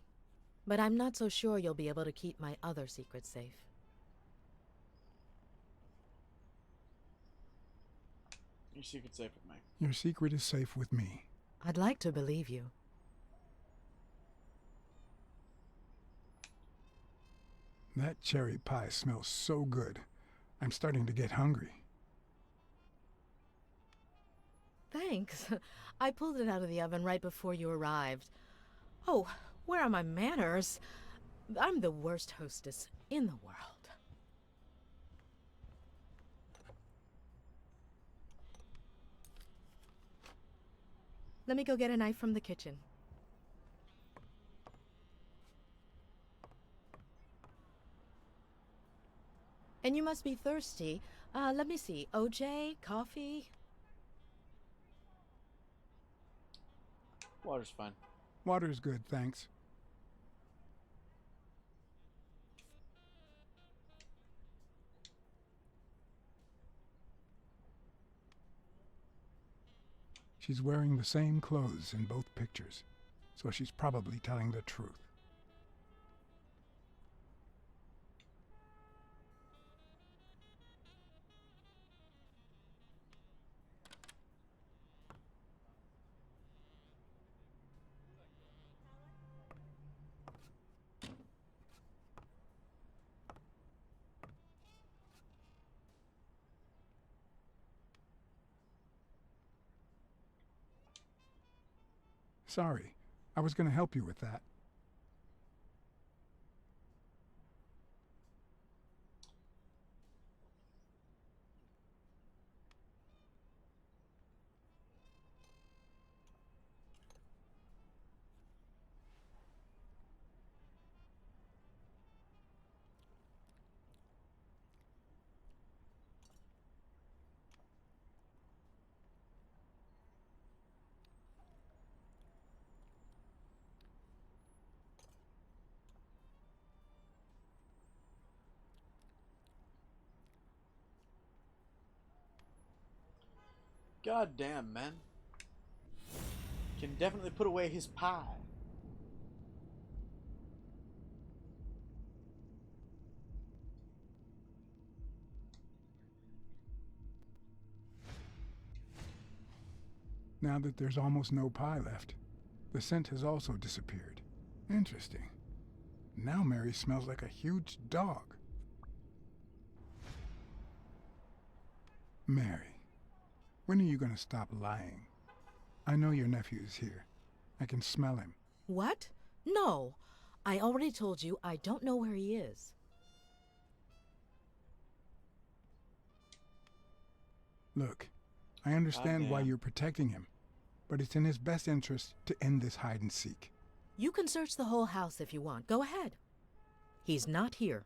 But I'm not so sure you'll be able to keep my other secrets safe. Your secret's safe with me. Your secret is safe with me. I'd like to believe you. That cherry pie smells so good. I'm starting to get hungry. Thanks. I pulled it out of the oven right before you arrived. Oh, where are my manners? I'm the worst hostess in the world. Let me go get a knife from the kitchen. And you must be thirsty. Let me see. OJ? Coffee? Water's fine. Water's good, thanks. She's wearing the same clothes in both pictures, so she's probably telling the truth. Sorry, I was going to help you with that. God damn, man. Can definitely put away his pie. Now that there's almost no pie left, the scent has also disappeared. Interesting. Now Mary smells like a huge dog. Mary, when are you going to stop lying? I know your nephew's here. I can smell him. What? No. I already told you I don't know where he is. Look, I understand why Goddamn. you're protecting him, but it's in his best interest to end this hide and seek. You can search the whole house if you want. Go ahead. He's not here.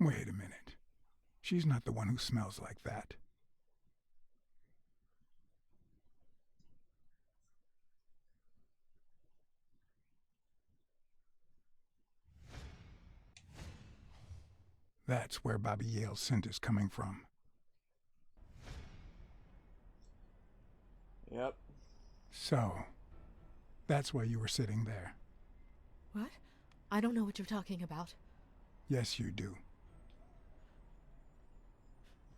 Wait a minute. She's not the one who smells like that. That's where Bobby Yale's scent is coming from. Yep. So, that's why you were sitting there. What? I don't know what you're talking about. Yes, you do.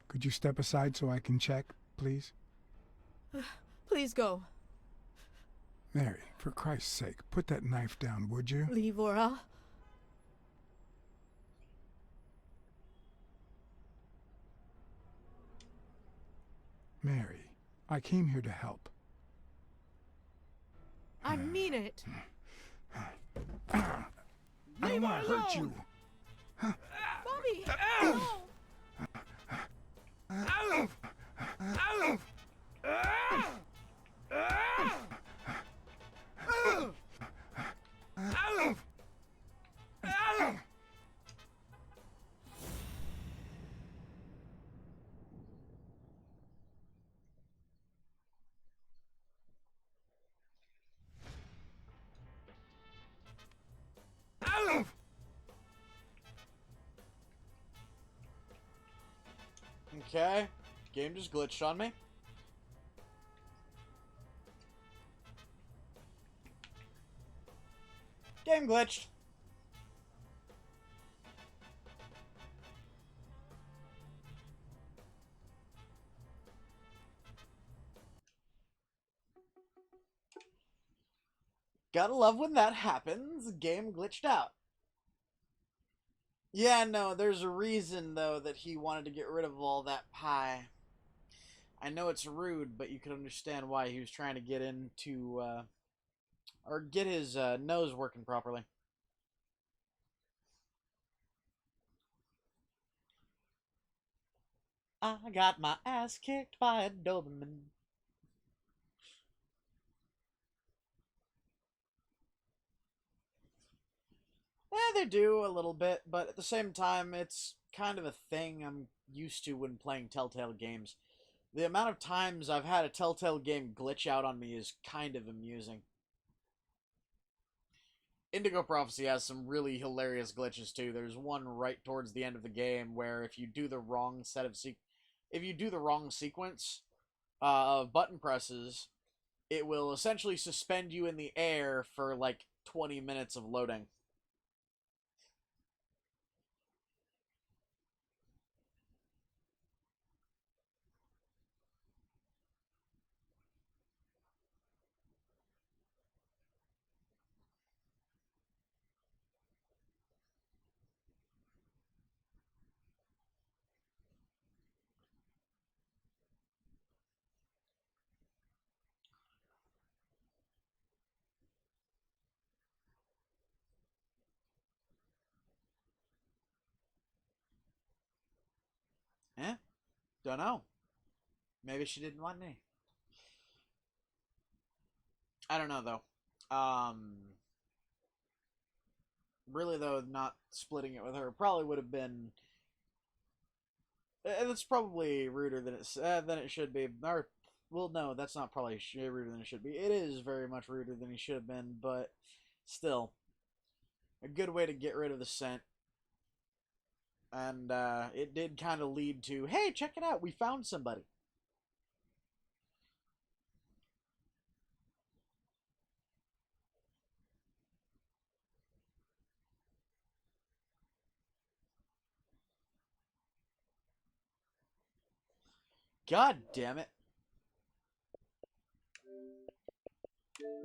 Could you step aside so I can check, please? Please go. Mary, for Christ's sake, put that knife down, would you? Leave or I'll... Mary, I came here to help. I mean it. I don't want to hurt you. Bobby! Ow! No! Ow! Ow! Ah! Ah! Ow! Ow! Ow! Ow! Okay. Game just glitched on me. Game glitched. Gotta love when that happens. Game glitched out. Yeah, no, there's a reason, though, that he wanted to get rid of all that pie. I know it's rude, but you can understand why he was trying to get into, or get his nose working properly. I got my ass kicked by a Doberman. They do a little bit, but at the same time, it's kind of a thing I'm used to when playing Telltale games. The amount of times I've had a Telltale game glitch out on me is kind of amusing. Indigo Prophecy has some really hilarious glitches too. There's one right towards the end of the game where if you do the wrong sequence of button presses, it will essentially suspend you in the air for like 20 minutes of loading. Eh? Don't know. Maybe she didn't want me. I don't know though. Really though, not splitting it with her probably would have been. It's probably ruder than it should be. Or, well, no, that's not probably ruder than it should be. It is very much ruder than he should have been, but still, a good way to get rid of the scent. And it did kind of lead to, hey, check it out, we found somebody. God damn it.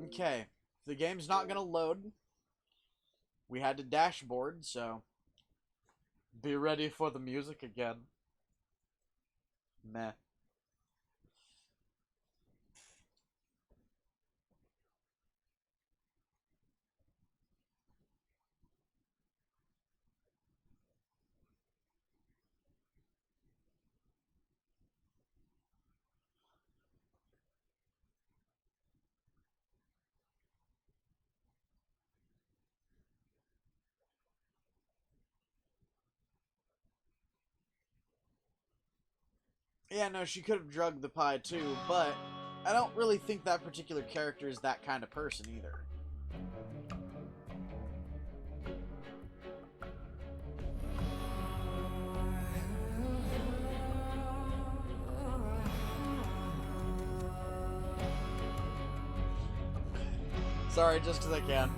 Okay, the game's not gonna load. We had to dashboard, so be ready for the music again. Meh. Yeah, no, she could have drugged the pie too, but I don't really think that particular character is that kind of person either. Sorry, just because I can.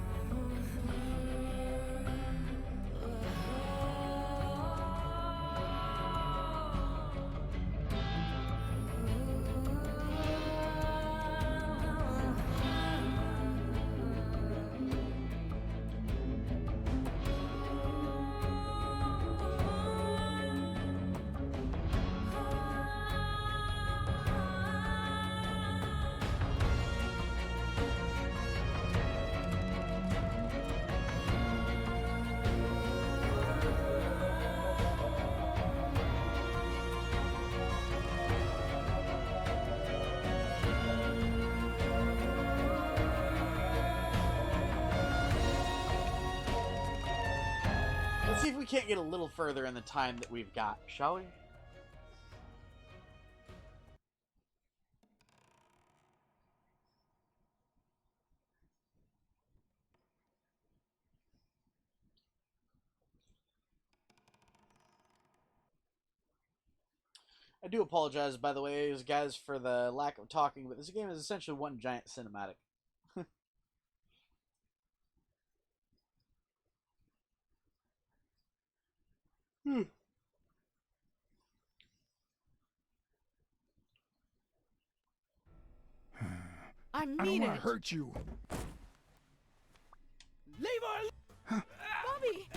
Let's see if we can't get a little further in the time that we've got, shall we? I do apologize, by the way, guys, for the lack of talking, but this game is essentially one giant cinematic. I I don't mean want it. to hurt you. Leave Bobby!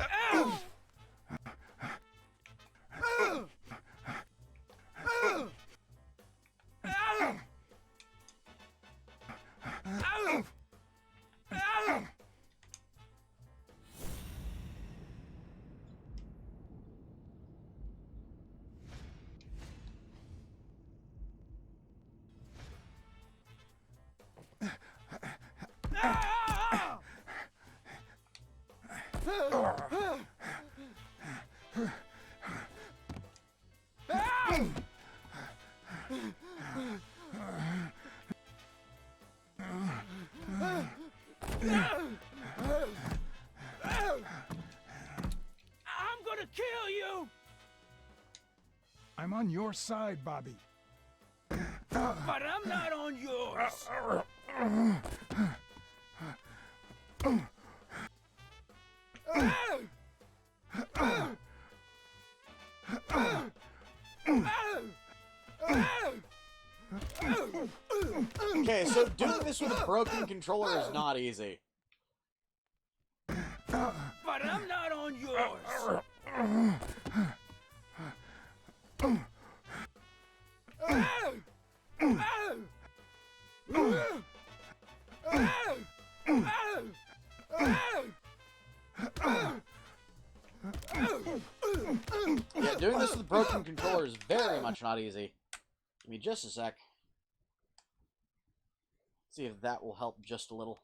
I'm gonna kill you! I'm on your side, Bobby. But I'm not on yours! Okay, so doing this with a broken controller is not easy. But I'm not on yours! Yeah, doing this with a broken controller is very much not easy. Give me just a sec. See if that will help just a little.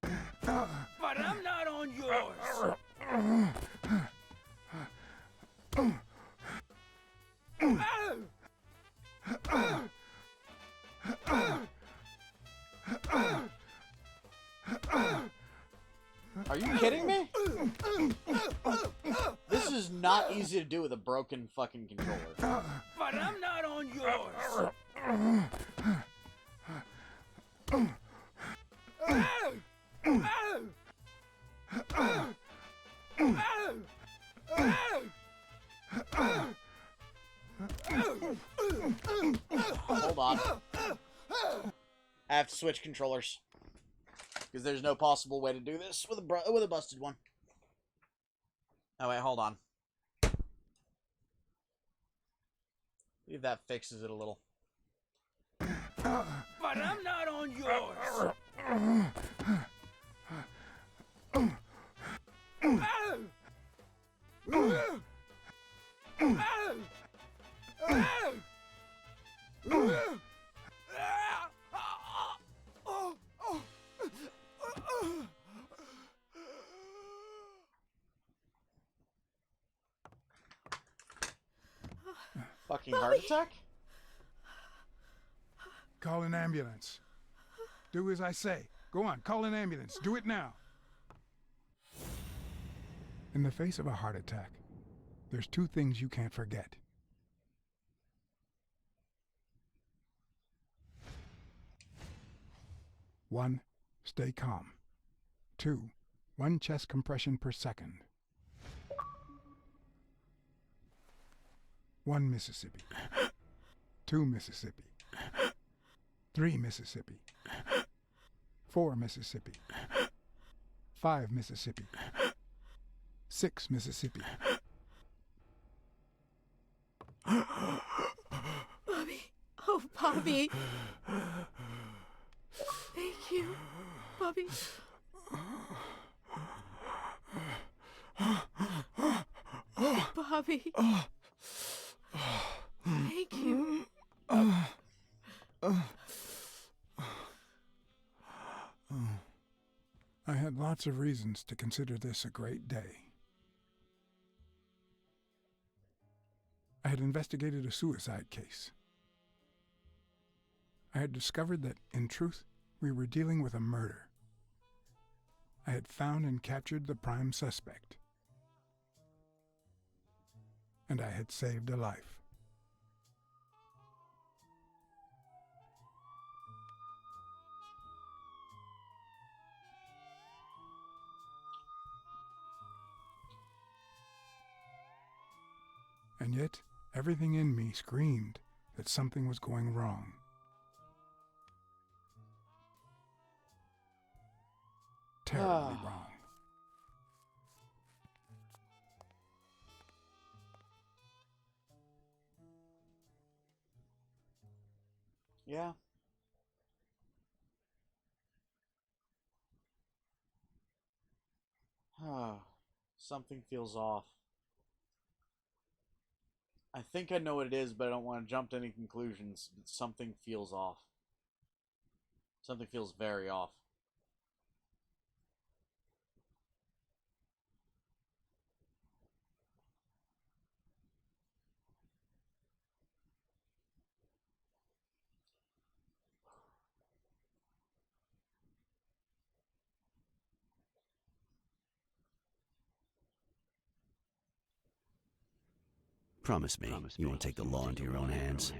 But I'm not on yours! Are you kidding me? This is not easy to do with a broken fucking controller. But I'm not on yours! Hold on. I have to switch controllers. Because there's no possible way to do this with a busted one. Oh wait, hold on. See if that fixes it a little. But I'm not on yours! Fucking heart attack? Call an ambulance. Do as I say. Go on, call an ambulance. Do it now. In the face of a heart attack, there's two things you can't forget. One, stay calm. Two, 1 chest compression per second. 1 Mississippi. 2 Mississippi. 3 Mississippi. 4 Mississippi. 5 Mississippi. 6 Mississippi. Bobby. Oh, Bobby. Thank you, Bobby. Bobby. Thank you. I had lots of reasons to consider this a great day. I had investigated a suicide case. I had discovered that, in truth, we were dealing with a murder. I had found and captured the prime suspect. And I had saved a life. And yet, everything in me screamed that something was going wrong. Terribly wrong. Yeah. Something feels off. I think I know what it is, but I don't want to jump to any conclusions. Something feels off. Something feels very off. Promise me you won't take the law into your own hands.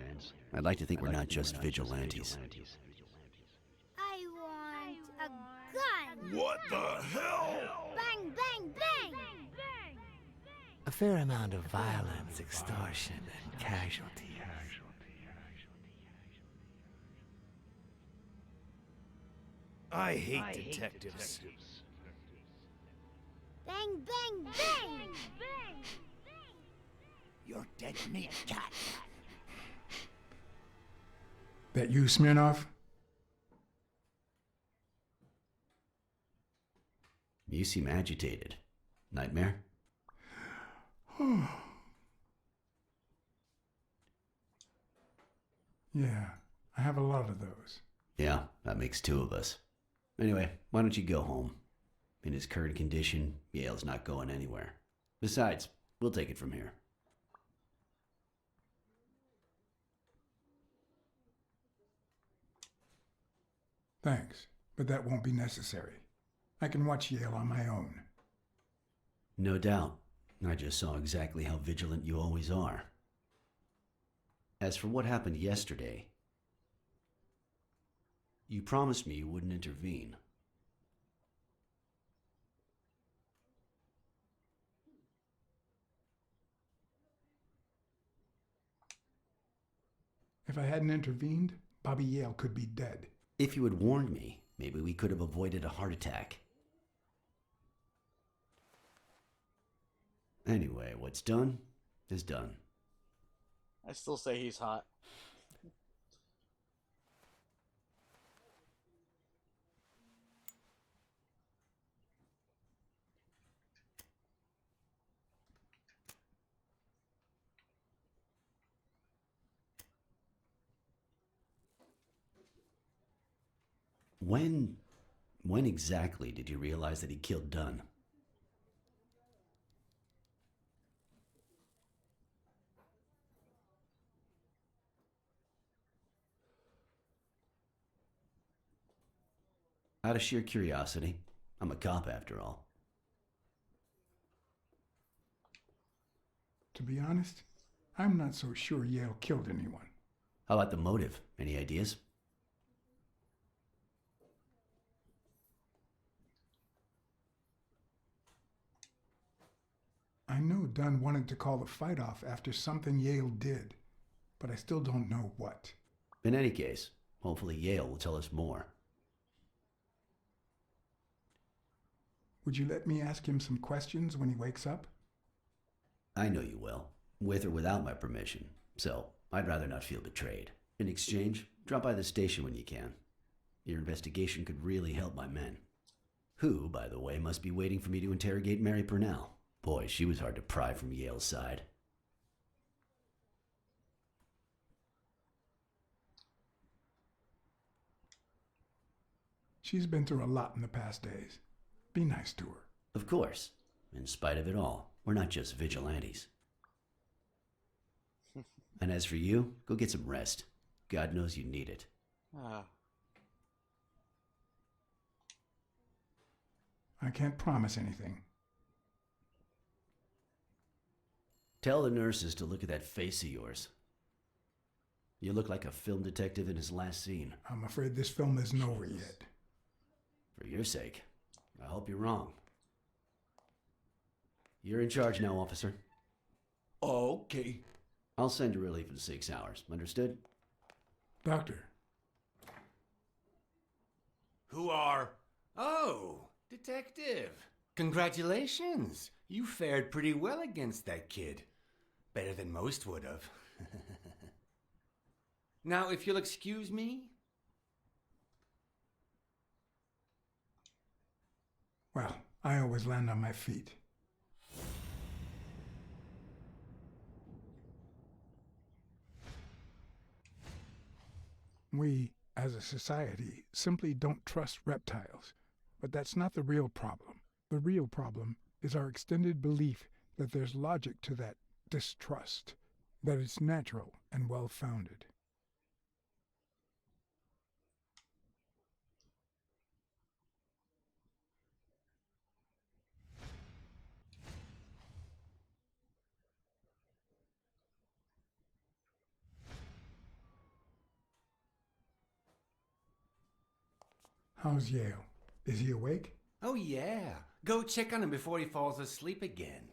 I'd like to think we're not just vigilantes. I want a gun! What the hell? Bang, bang, bang! A fair amount of violence, extortion, and casualties. I hate detectives. Bang, bang, bang! You're dead meat, cat. That you, Smirnov? You seem agitated. Nightmare? Yeah, I have a lot of those. Yeah, that makes 2 of us. Anyway, why don't you go home? In his current condition, Yale's not going anywhere. Besides, we'll take it from here. Thanks, but that won't be necessary. I can watch Yale on my own. No doubt. I just saw exactly how vigilant you always are. As for what happened yesterday, you promised me you wouldn't intervene. If I hadn't intervened, Bobby Yale could be dead. If you had warned me, maybe we could have avoided a heart attack. Anyway, what's done is done. I still say he's hot. When exactly did you realize that he killed Dunn? Out of sheer curiosity. I'm a cop after all. To be honest, I'm not so sure Yale killed anyone. How about the motive? Any ideas? I know Dunn wanted to call the fight off after something Yale did, but I still don't know what. In any case, hopefully Yale will tell us more. Would you let me ask him some questions when he wakes up? I know you will, with or without my permission, so I'd rather not feel betrayed. In exchange, drop by the station when you can. Your investigation could really help my men. Who, by the way, must be waiting for me to interrogate Mary Purnell. Boy, she was hard to pry from Yale's side. She's been through a lot in the past days. Be nice to her. Of course. In spite of it all, we're not just vigilantes. And as for you, go get some rest. God knows you need it. I can't promise anything. Tell the nurses to look at that face of yours. You look like a film detective in his last scene. I'm afraid this film isn't over yet. For your sake, I hope you're wrong. You're in charge now, officer. Okay. I'll send you relief in 6 hours. Understood? Doctor. Who are... Oh, detective. Congratulations. You fared pretty well against that kid. Better than most would have. Now, if you'll excuse me... Well, I always land on my feet. We, as a society, simply don't trust reptiles. But that's not the real problem. The real problem is our extended belief that there's logic to that distrust, that it's natural and well-founded. How's Yale? Is he awake? Oh, yeah. Go check on him before he falls asleep again.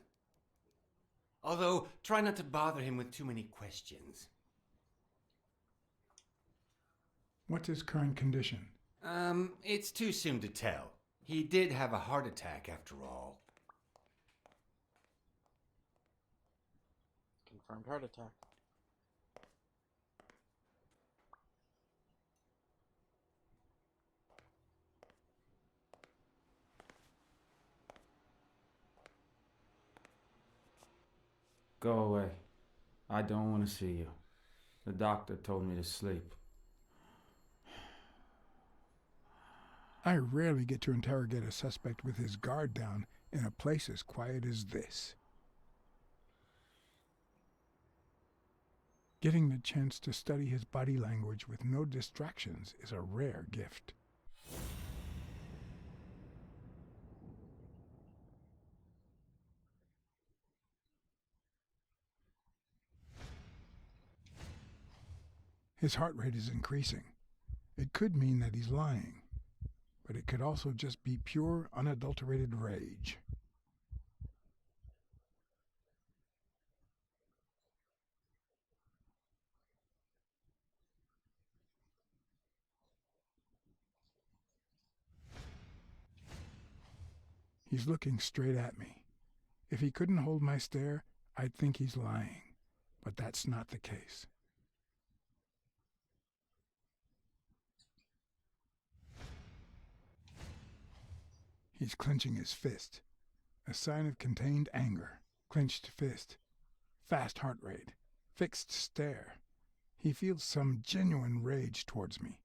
Although, try not to bother him with too many questions. What's his current condition? It's too soon to tell. He did have a heart attack after all. Confirmed heart attack. Go away. I don't want to see you. The doctor told me to sleep. I rarely get to interrogate a suspect with his guard down in a place as quiet as this. Getting the chance to study his body language with no distractions is a rare gift. His heart rate is increasing. It could mean that he's lying, but it could also just be pure, unadulterated rage. He's looking straight at me. If he couldn't hold my stare, I'd think he's lying, but that's not the case. He's clenching his fist, a sign of contained anger. Clenched fist, fast heart rate, fixed stare. He feels some genuine rage towards me.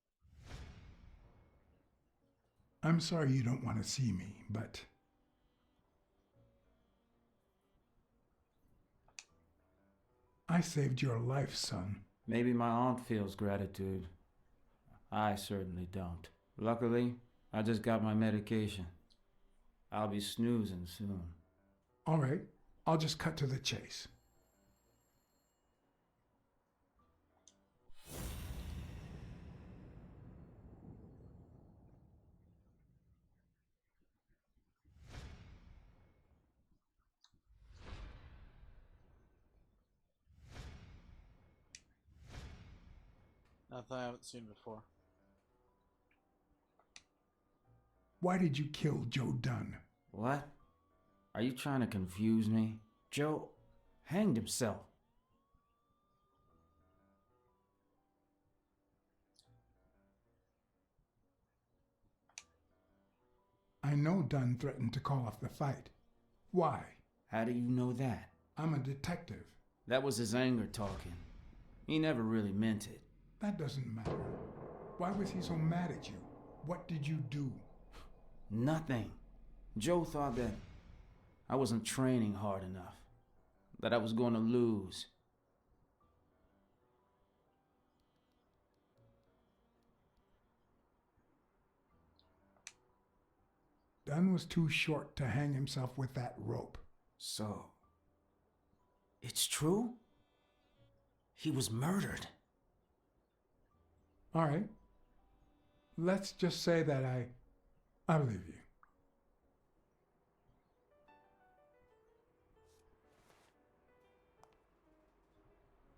I'm sorry you don't want to see me, but... I saved your life, son. Maybe my aunt feels gratitude. I certainly don't. Luckily, I just got my medication. I'll be snoozing soon. All right, I'll just cut to the chase. Nothing I haven't seen before. Why did you kill Joe Dunn? What? Are you trying to confuse me? Joe hanged himself. I know Dunn threatened to call off the fight. Why? How do you know that? I'm a detective. That was his anger talking. He never really meant it. That doesn't matter. Why was he so mad at you? What did you do? Nothing. Joe thought that I wasn't training hard enough. That I was going to lose. Dunn was too short to hang himself with that rope. So, it's true? He was murdered. All right. Let's just say that I believe you.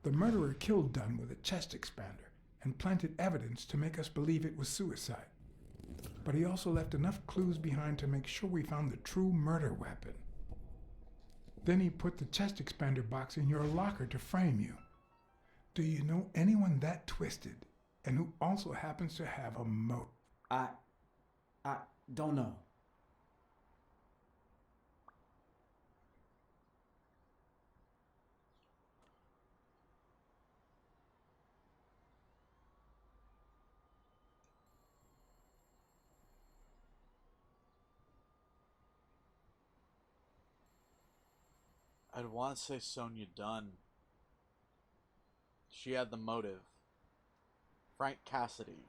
The murderer killed Dunn with a chest expander and planted evidence to make us believe it was suicide. But he also left enough clues behind to make sure we found the true murder weapon. Then he put the chest expander box in your locker to frame you. Do you know anyone that twisted and who also happens to have a moat? I don't know. I'd want to say Sonia Dunn. She had the motive. Frank Cassidy.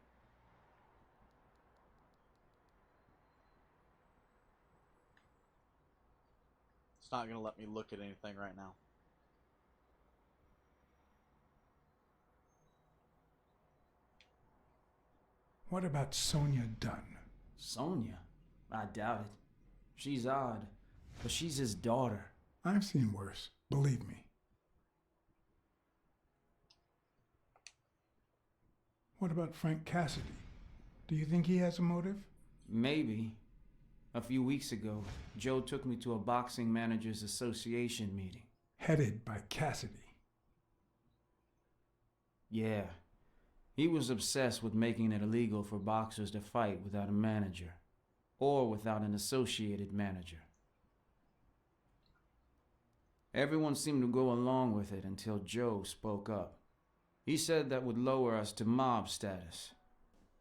It's not going to let me look at anything right now. What about Sonia Dunn? Sonia? I doubt it. She's odd, but she's his daughter. I've seen worse, believe me. What about Frank Cassidy? Do you think he has a motive? Maybe. A few weeks ago, Joe took me to a Boxing Managers Association meeting. Headed by Cassidy. Yeah. He was obsessed with making it illegal for boxers to fight without a manager, or without an associated manager. Everyone seemed to go along with it until Joe spoke up. He said that would lower us to mob status.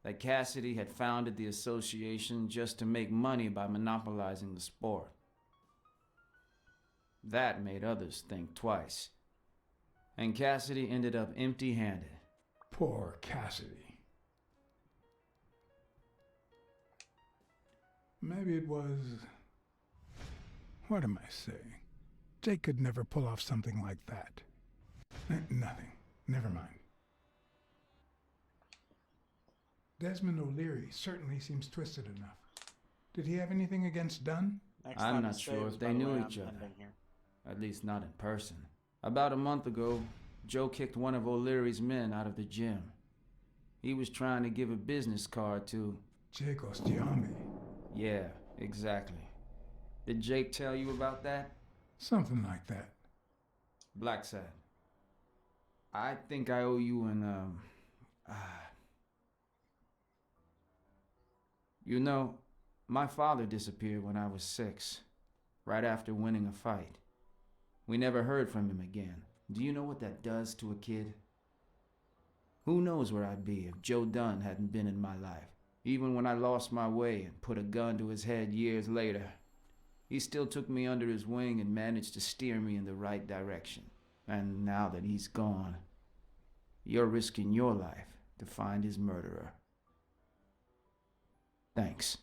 That Cassidy had founded the association just to make money by monopolizing the sport. That made others think twice. And Cassidy ended up empty-handed. Poor Cassidy. Maybe it was... What am I saying? Jake could never pull off something like that. Nothing. Never mind. Desmond O'Leary certainly seems twisted enough. Did he have anything against Dunn? I'm not sure if they knew each other. At least not in person. About a month ago, Joe kicked one of O'Leary's men out of the gym. He was trying to give a business card to... Jake Ostiami. Yeah, exactly. Did Jake tell you about that? Something like that. Blacksad. I think I owe you an, You know, my father disappeared when I was 6, right after winning a fight. We never heard from him again. Do you know what that does to a kid? Who knows where I'd be if Joe Dunn hadn't been in my life. Even when I lost my way and put a gun to his head years later, he still took me under his wing and managed to steer me in the right direction. And now that he's gone, you're risking your life to find his murderer. Thanks.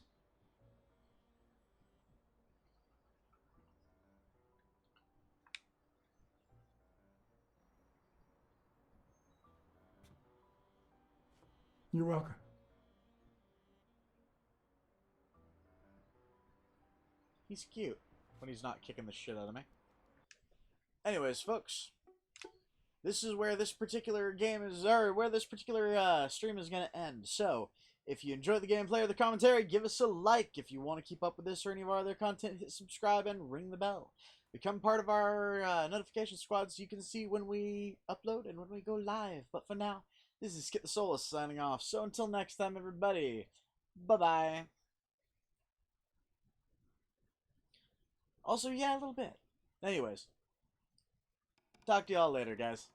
You're welcome. He's cute when he's not kicking the shit out of me. Anyways, folks, this is where this particular game is, or where this particular stream is going to end. So, if you enjoyed the gameplay or the commentary, give us a like. If you want to keep up with this or any of our other content, hit subscribe and ring the bell. Become part of our notification squad so you can see when we upload and when we go live. But for now, this is Kitthesoulless signing off. So until next time, everybody, bye-bye. Also, yeah, a little bit. Anyways, talk to y'all later, guys.